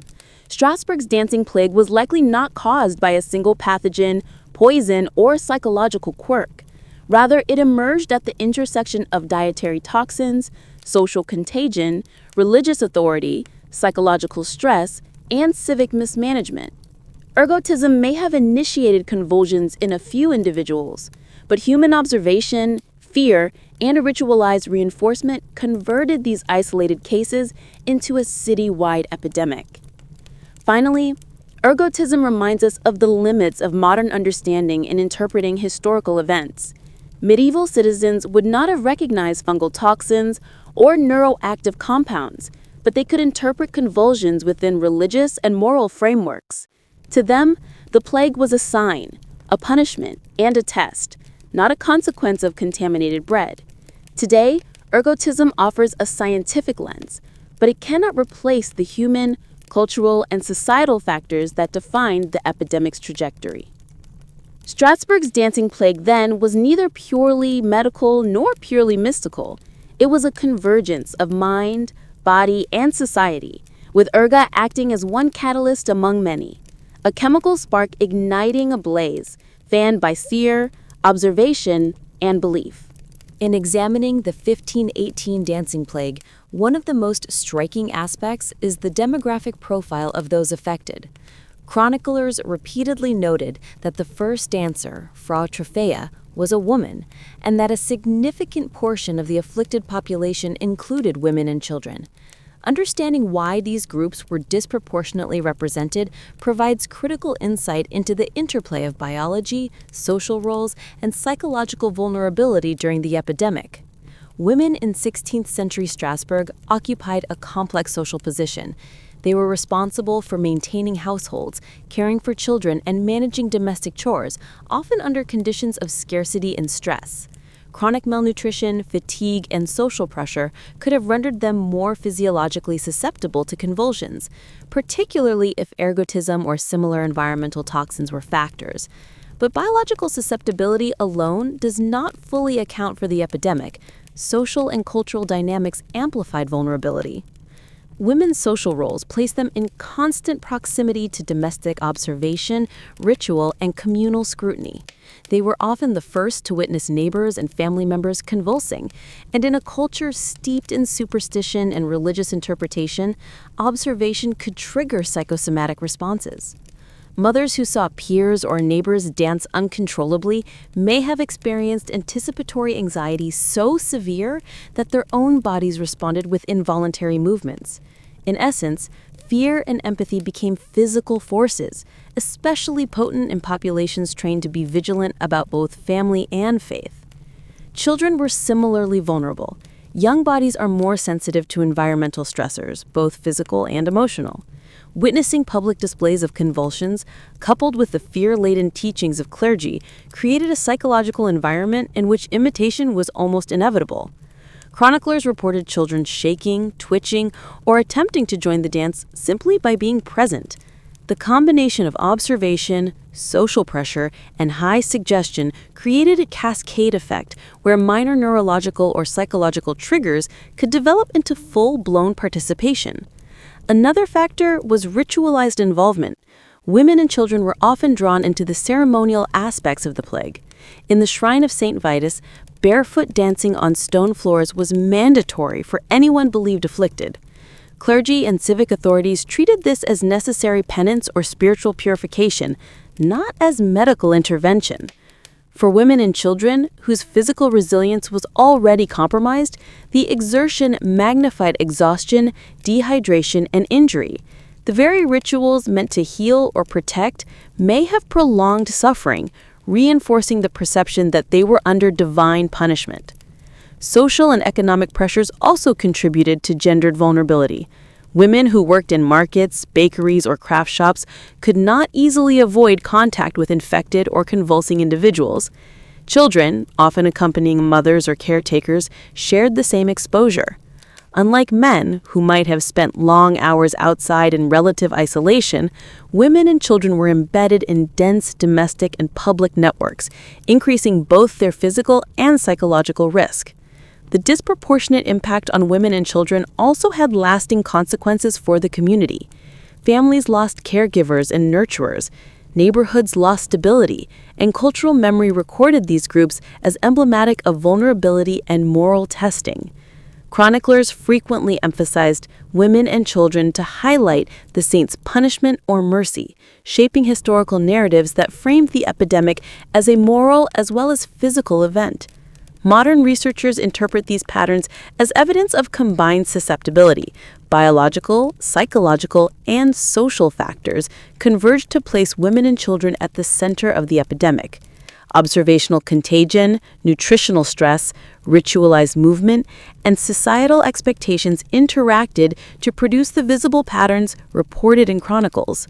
Strasbourg's dancing plague was likely not caused by a single pathogen, poison, or psychological quirk. Rather, it emerged at the intersection of dietary toxins, social contagion, religious authority, psychological stress, and civic mismanagement. Ergotism may have initiated convulsions in a few individuals, but human observation, fear, and a ritualized reinforcement converted these isolated cases into a city-wide epidemic. Finally, ergotism reminds us of the limits of modern understanding in interpreting historical events. Medieval citizens would not have recognized fungal toxins or neuroactive compounds, but they could interpret convulsions within religious and moral frameworks. To them, the plague was a sign, a punishment, and a test, not a consequence of contaminated bread. Today, ergotism offers a scientific lens, but it cannot replace the human, cultural, and societal factors that defined the epidemic's trajectory. Strasbourg's dancing plague then was neither purely medical nor purely mystical. It was a convergence of mind, body, and society, with ergot acting as one catalyst among many. A chemical spark igniting a blaze, fanned by fear, observation, and belief. In examining the 1518 dancing plague, one of the most striking aspects is the demographic profile of those affected. Chroniclers repeatedly noted that the first dancer, Frau Trophäa, was a woman, and that a significant portion of the afflicted population included women and children. Understanding why these groups were disproportionately represented provides critical insight into the interplay of biology, social roles, and psychological vulnerability during the epidemic. Women in 16th century Strasbourg occupied a complex social position. They were responsible for maintaining households, caring for children, and managing domestic chores, often under conditions of scarcity and stress. Chronic malnutrition, fatigue, and social pressure could have rendered them more physiologically susceptible to convulsions, particularly if ergotism or similar environmental toxins were factors. But biological susceptibility alone does not fully account for the epidemic. Social and cultural dynamics amplified vulnerability. Women's social roles placed them in constant proximity to domestic observation, ritual, and communal scrutiny. They were often the first to witness neighbors and family members convulsing, and in a culture steeped in superstition and religious interpretation, observation could trigger psychosomatic responses. Mothers who saw peers or neighbors dance uncontrollably may have experienced anticipatory anxiety so severe that their own bodies responded with involuntary movements. In essence, fear and empathy became physical forces, especially potent in populations trained to be vigilant about both family and faith. Children were similarly vulnerable. Young bodies are more sensitive to environmental stressors, both physical and emotional. Witnessing public displays of convulsions, coupled with the fear-laden teachings of clergy, created a psychological environment in which imitation was almost inevitable. Chroniclers reported children shaking, twitching, or attempting to join the dance simply by being present. The combination of observation, social pressure, and high suggestion created a cascade effect where minor neurological or psychological triggers could develop into full-blown participation. Another factor was ritualized involvement. Women and children were often drawn into the ceremonial aspects of the plague. In the shrine of St. Vitus, barefoot dancing on stone floors was mandatory for anyone believed afflicted. Clergy and civic authorities treated this as necessary penance or spiritual purification, not as medical intervention. For women and children, whose physical resilience was already compromised, the exertion magnified exhaustion, dehydration, and injury. The very rituals meant to heal or protect may have prolonged suffering, reinforcing the perception that they were under divine punishment. Social and economic pressures also contributed to gendered vulnerability. Women who worked in markets, bakeries, or craft shops could not easily avoid contact with infected or convulsing individuals. Children, often accompanying mothers or caretakers, shared the same exposure. Unlike men, who might have spent long hours outside in relative isolation, women and children were embedded in dense domestic and public networks, increasing both their physical and psychological risk. The disproportionate impact on women and children also had lasting consequences for the community. Families lost caregivers and nurturers, neighborhoods lost stability, and cultural memory recorded these groups as emblematic of vulnerability and moral testing. Chroniclers frequently emphasized women and children to highlight the saints' punishment or mercy, shaping historical narratives that framed the epidemic as a moral as well as physical event. Modern researchers interpret these patterns as evidence of combined susceptibility. Biological, psychological, and social factors converged to place women and children at the center of the epidemic. Observational contagion, nutritional stress, ritualized movement, and societal expectations interacted to produce the visible patterns reported in chronicles.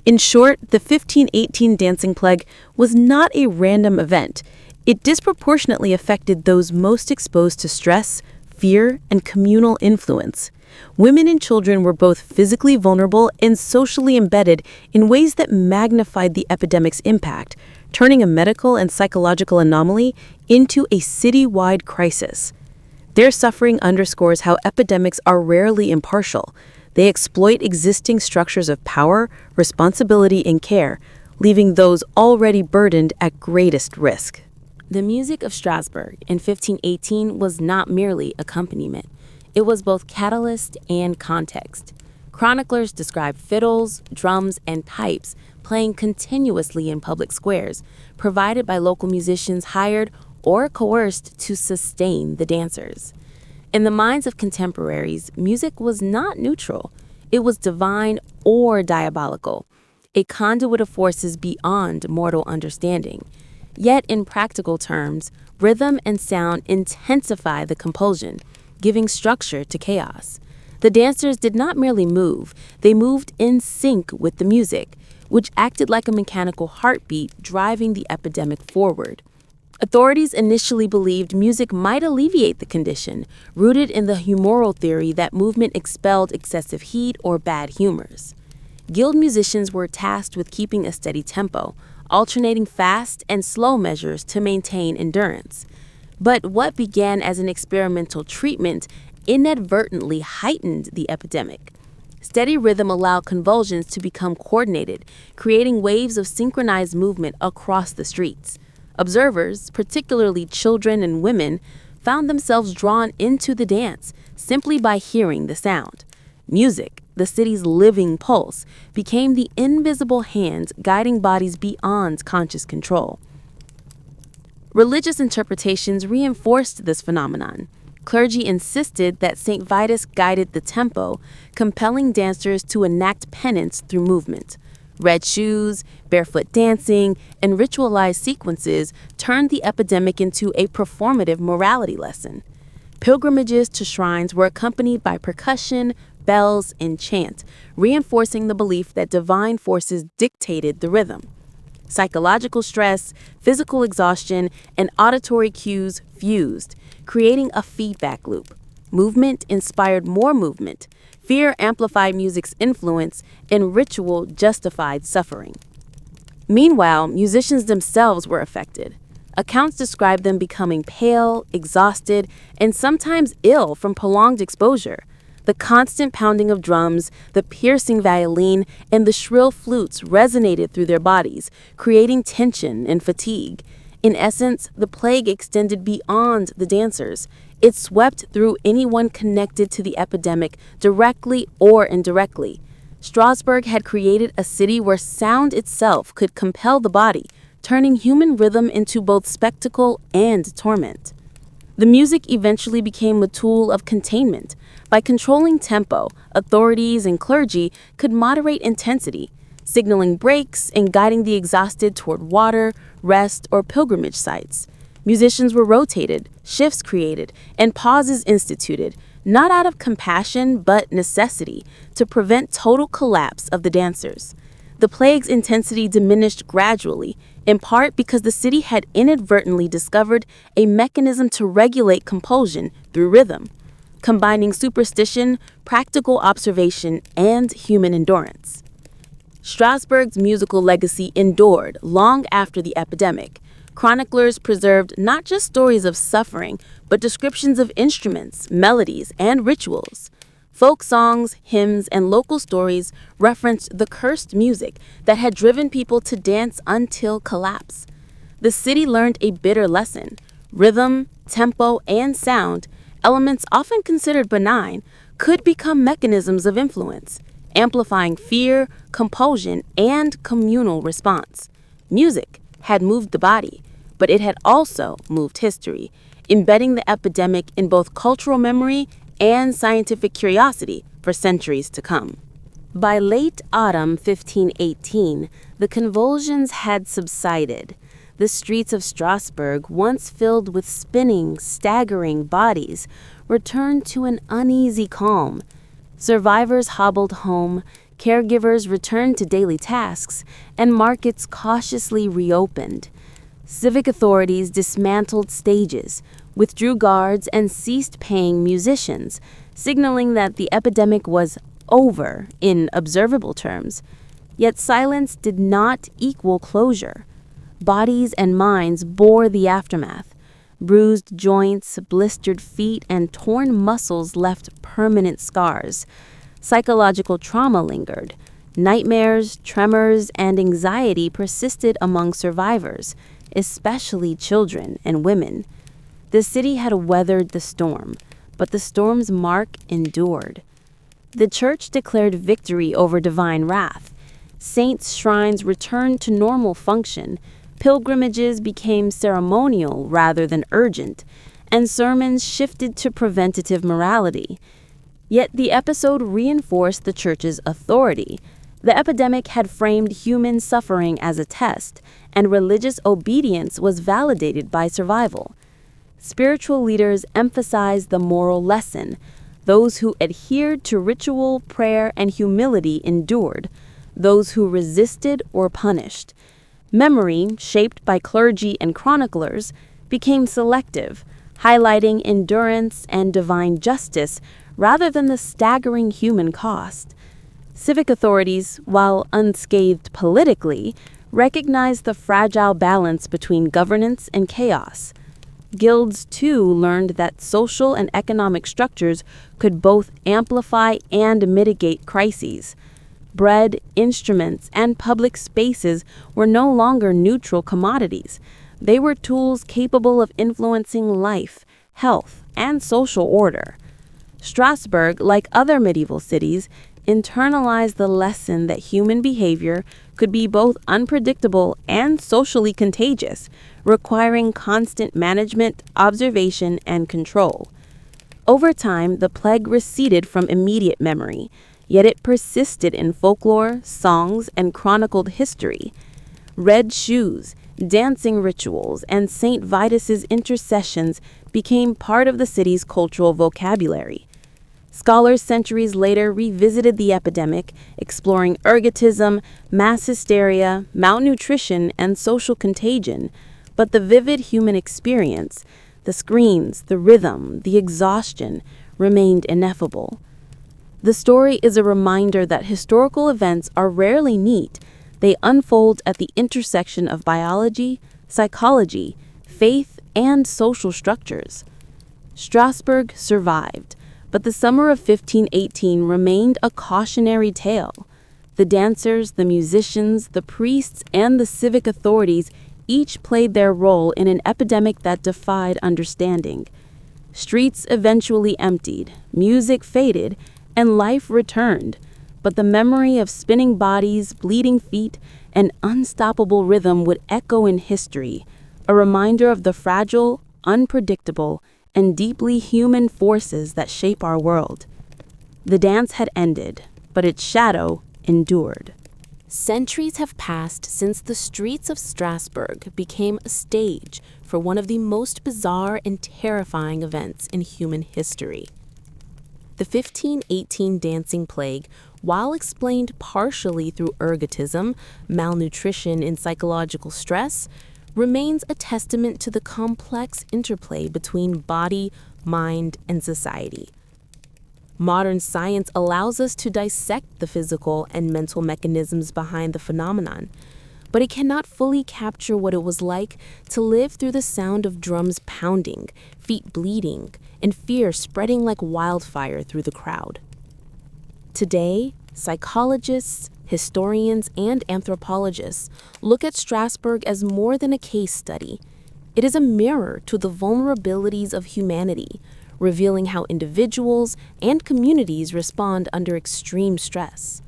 In short, the 1518 dancing plague was not a random event. It disproportionately affected those most exposed to stress, fear, and communal influence. Women and children were both physically vulnerable and socially embedded in ways that magnified the epidemic's impact, turning a medical and psychological anomaly into a citywide crisis. Their suffering underscores how epidemics are rarely impartial. They exploit existing structures of power, responsibility, and care, leaving those already burdened at greatest risk. The music of Strasbourg in 1518 was not merely accompaniment. It was both catalyst and context. Chroniclers describe fiddles, drums, and pipes playing continuously in public squares, provided by local musicians hired or coerced to sustain the dancers. In the minds of contemporaries, music was not neutral. It was divine or diabolical, a conduit of forces beyond mortal understanding. Yet, in practical terms, rhythm and sound intensify the compulsion, giving structure to chaos. The dancers did not merely move, they moved in sync with the music, which acted like a mechanical heartbeat driving the epidemic forward. Authorities initially believed music might alleviate the condition, rooted in the humoral theory that movement expelled excessive heat or bad humors. Guild musicians were tasked with keeping a steady tempo, alternating fast and slow measures to maintain endurance. But what began as an experimental treatment inadvertently heightened the epidemic. Steady rhythm allowed convulsions to become coordinated, creating waves of synchronized movement across the streets. Observers, particularly children and women, found themselves drawn into the dance simply by hearing the sound. Music, the city's living pulse, became the invisible hands guiding bodies beyond conscious control. Religious interpretations reinforced this phenomenon. clergy insisted that St. Vitus guided the tempo, compelling dancers to enact penance through movement. Red shoes, barefoot dancing, and ritualized sequences turned the epidemic into a performative morality lesson. Pilgrimages to shrines were accompanied by percussion, bells, and chant, reinforcing the belief that divine forces dictated the rhythm. Psychological stress, physical exhaustion, and auditory cues fused, creating a feedback loop. Movement inspired more movement, fear amplified music's influence, and ritual justified suffering. Meanwhile, musicians themselves were affected. Accounts describe them becoming pale, exhausted, and sometimes ill from prolonged exposure. The constant pounding of drums, the piercing violin, and the shrill flutes resonated through their bodies, creating tension and fatigue. In essence, the plague extended beyond the dancers. It swept through anyone connected to the epidemic, directly or indirectly. Strasbourg had created a city where sound itself could compel the body, turning human rhythm into both spectacle and torment. The music eventually became a tool of containment. By controlling tempo, authorities and clergy could moderate intensity, signaling breaks and guiding the exhausted toward water, rest, or pilgrimage sites. Musicians were rotated, shifts created, and pauses instituted, not out of compassion but necessity, to prevent total collapse of the dancers. The plague's intensity diminished gradually, in part because the city had inadvertently discovered a mechanism to regulate compulsion through rhythm, combining superstition, practical observation, and human endurance. Strasbourg's musical legacy endured long after the epidemic. Chroniclers preserved not just stories of suffering, but descriptions of instruments, melodies, and rituals. Folk songs, hymns, and local stories referenced the cursed music that had driven people to dance until collapse. The city learned a bitter lesson. Rhythm, tempo, and sound, elements often considered benign, could become mechanisms of influence, amplifying fear, compulsion, and communal response. Music had moved the body, but it had also moved history, embedding the epidemic in both cultural memory and scientific curiosity for centuries to come. By late autumn 1518, the convulsions had subsided. The streets of Strasbourg, once filled with spinning, staggering bodies, returned to an uneasy calm. Survivors hobbled home, caregivers returned to daily tasks, and markets cautiously reopened. Civic authorities dismantled stages, withdrew guards, and ceased paying musicians, signaling that the epidemic was over in observable terms. Yet silence did not equal closure. Bodies and minds bore the aftermath. Bruised joints, blistered feet, and torn muscles left permanent scars. Psychological trauma lingered. Nightmares, tremors, and anxiety persisted among survivors, especially children and women. The city had weathered the storm, but the storm's mark endured. The church declared victory over divine wrath. Saints' shrines returned to normal function. Pilgrimages became ceremonial rather than urgent, and sermons shifted to preventative morality. Yet the episode reinforced the church's authority. The epidemic had framed human suffering as a test, and religious obedience was validated by survival. Spiritual leaders emphasized the moral lesson. Those who adhered to ritual, prayer, and humility endured. Those who resisted were punished. Memory, shaped by clergy and chroniclers, became selective, highlighting endurance and divine justice rather than the staggering human cost. Civic authorities, while unscathed politically, recognized the fragile balance between governance and chaos. Guilds, too, learned that social and economic structures could both amplify and mitigate crises. Bread, instruments, and public spaces were no longer neutral commodities. They were tools capable of influencing life, health, and social order. Strasbourg, like other medieval cities, internalized the lesson that human behavior could be both unpredictable and socially contagious, requiring constant management, observation, and control. Over time, the plague receded from immediate memory, yet it persisted in folklore, songs, and chronicled history. Red shoes, dancing rituals, and St. Vitus's intercessions became part of the city's cultural vocabulary. Scholars centuries later revisited the epidemic, exploring ergotism, mass hysteria, malnutrition, and social contagion. But the vivid human experience, the screams, the rhythm, the exhaustion, remained ineffable. The story is a reminder that historical events are rarely neat. They unfold at the intersection of biology, psychology, faith, and social structures. Strasbourg survived, but the summer of 1518 remained a cautionary tale. The dancers, the musicians, the priests, and the civic authorities each played their role in an epidemic that defied understanding. Streets eventually emptied, music faded, and life returned, but the memory of spinning bodies, bleeding feet, and unstoppable rhythm would echo in history, a reminder of the fragile, unpredictable, and deeply human forces that shape our world. The dance had ended, but its shadow endured. Centuries have passed since the streets of Strasbourg became a stage for one of the most bizarre and terrifying events in human history. The 1518 dancing plague, while explained partially through ergotism, malnutrition, and psychological stress, remains a testament to the complex interplay between body, mind, and society. Modern science allows us to dissect the physical and mental mechanisms behind the phenomenon, but it cannot fully capture what it was like to live through the sound of drums pounding, feet bleeding, and fear spreading like wildfire through the crowd. Today, psychologists, historians, and anthropologists look at Strasbourg as more than a case study. It is a mirror to the vulnerabilities of humanity, revealing how individuals and communities respond under extreme stress.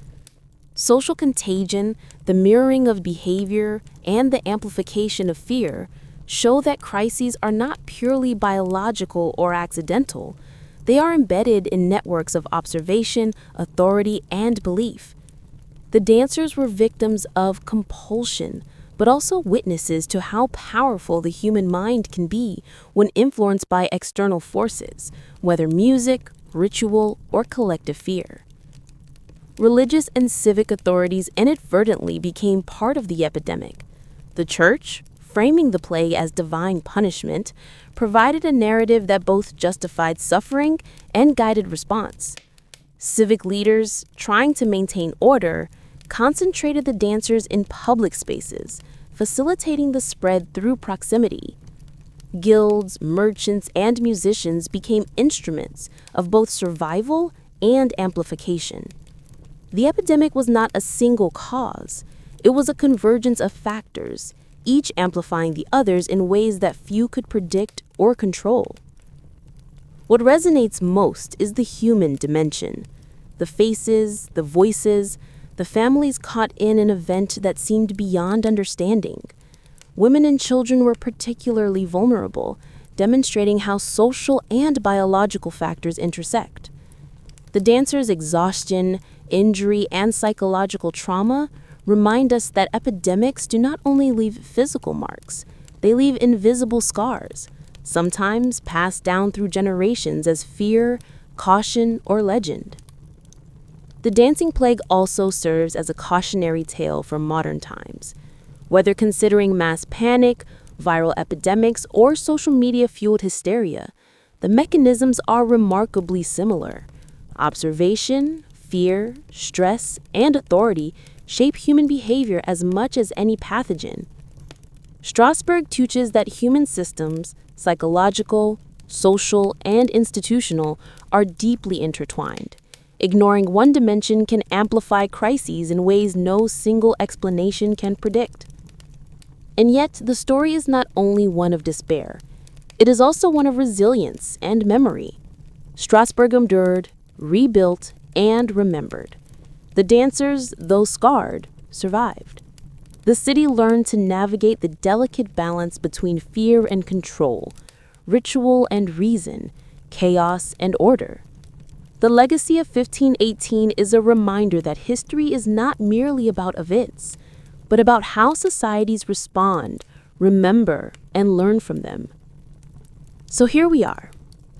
Social contagion, the mirroring of behavior, and the amplification of fear show that crises are not purely biological or accidental. They are embedded in networks of observation, authority, and belief. The dancers were victims of compulsion, but also witnesses to how powerful the human mind can be when influenced by external forces, whether music, ritual, or collective fear. Religious and civic authorities inadvertently became part of the epidemic. The church, framing the plague as divine punishment, provided a narrative that both justified suffering and guided response. Civic leaders, trying to maintain order, concentrated the dancers in public spaces, facilitating the spread through proximity. Guilds, merchants, and musicians became instruments of both survival and amplification. The epidemic was not a single cause. It was a convergence of factors, each amplifying the others in ways that few could predict or control. What resonates most is the human dimension. The faces, the voices, the families caught in an event that seemed beyond understanding. Women and children were particularly vulnerable, demonstrating how social and biological factors intersect. The dancers' exhaustion, injury, and psychological trauma remind us that epidemics do not only leave physical marks, they leave invisible scars, sometimes passed down through generations as fear, caution, or legend. The dancing plague also serves as a cautionary tale for modern times. Whether considering mass panic, viral epidemics, or social media-fueled hysteria, the mechanisms are remarkably similar. Observation, fear, stress, and authority shape human behavior as much as any pathogen. Strasbourg teaches that human systems, psychological, social, and institutional, are deeply intertwined. Ignoring one dimension can amplify crises in ways no single explanation can predict. And yet, the story is not only one of despair. It is also one of resilience and memory. Strasbourg endured, rebuilt, and remembered. The dancers, though scarred, survived. The city learned to navigate the delicate balance between fear and control, ritual and reason, chaos, and order. The legacy of 1518 is a reminder that history is not merely about events, but about how societies respond, remember, and learn from them. So here we are,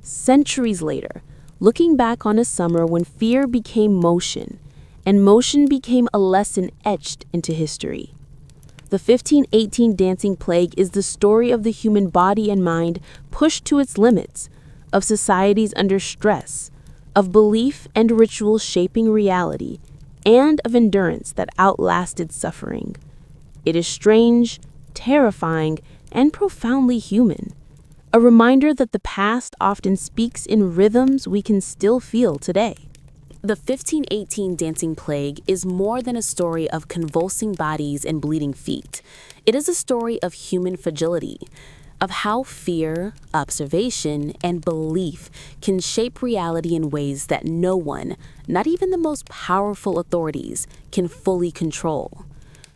centuries later, looking back on a summer when fear became motion, and motion became a lesson etched into history. The 1518 dancing plague is the story of the human body and mind pushed to its limits, of societies under stress, of belief and ritual shaping reality, and of endurance that outlasted suffering. It is strange, terrifying, and profoundly human. A reminder that the past often speaks in rhythms we can still feel today. The 1518 dancing plague is more than a story of convulsing bodies and bleeding feet. It is a story of human fragility, of how fear, observation, and belief can shape reality in ways that no one, not even the most powerful authorities, can fully control.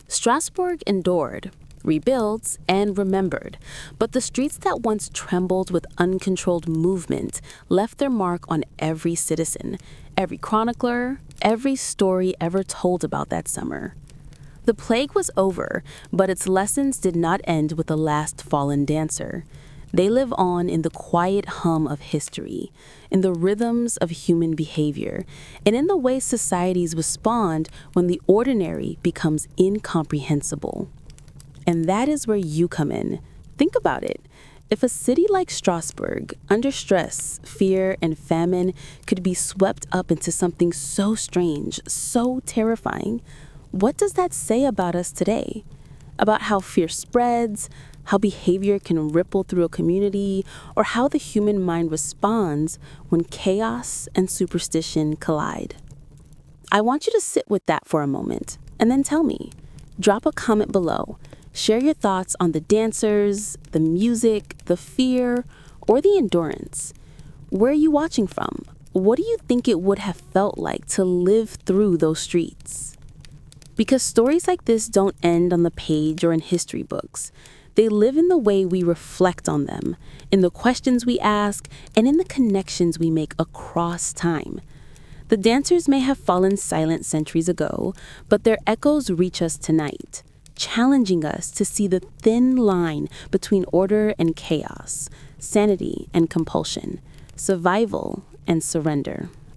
Strasbourg endured, rebuilt, and remembered, but the streets that once trembled with uncontrolled movement left their mark on every citizen, every chronicler, every story ever told about that summer. The plague was over, but its lessons did not end with the last fallen dancer. They live on in the quiet hum of history, in the rhythms of human behavior, and in the way societies respond when the ordinary becomes incomprehensible. And that is where you come in. Think about it. If a city like Strasbourg, under stress, fear, and famine, could be swept up into something so strange, so terrifying, what does that say about us today? About how fear spreads, how behavior can ripple through a community, or how the human mind responds when chaos and superstition collide? I want you to sit with that for a moment, and then tell me. Drop a comment below. Share your thoughts on the dancers, the music, the fear, or the endurance. Where are you watching from? What do you think it would have felt like to live through those streets? Because stories like this don't end on the page or in history books. They live in the way we reflect on them, in the questions we ask, and in the connections we make across time. The dancers may have fallen silent centuries ago, but their echoes reach us tonight, challenging us to see the thin line between order and chaos, sanity and compulsion, survival and surrender.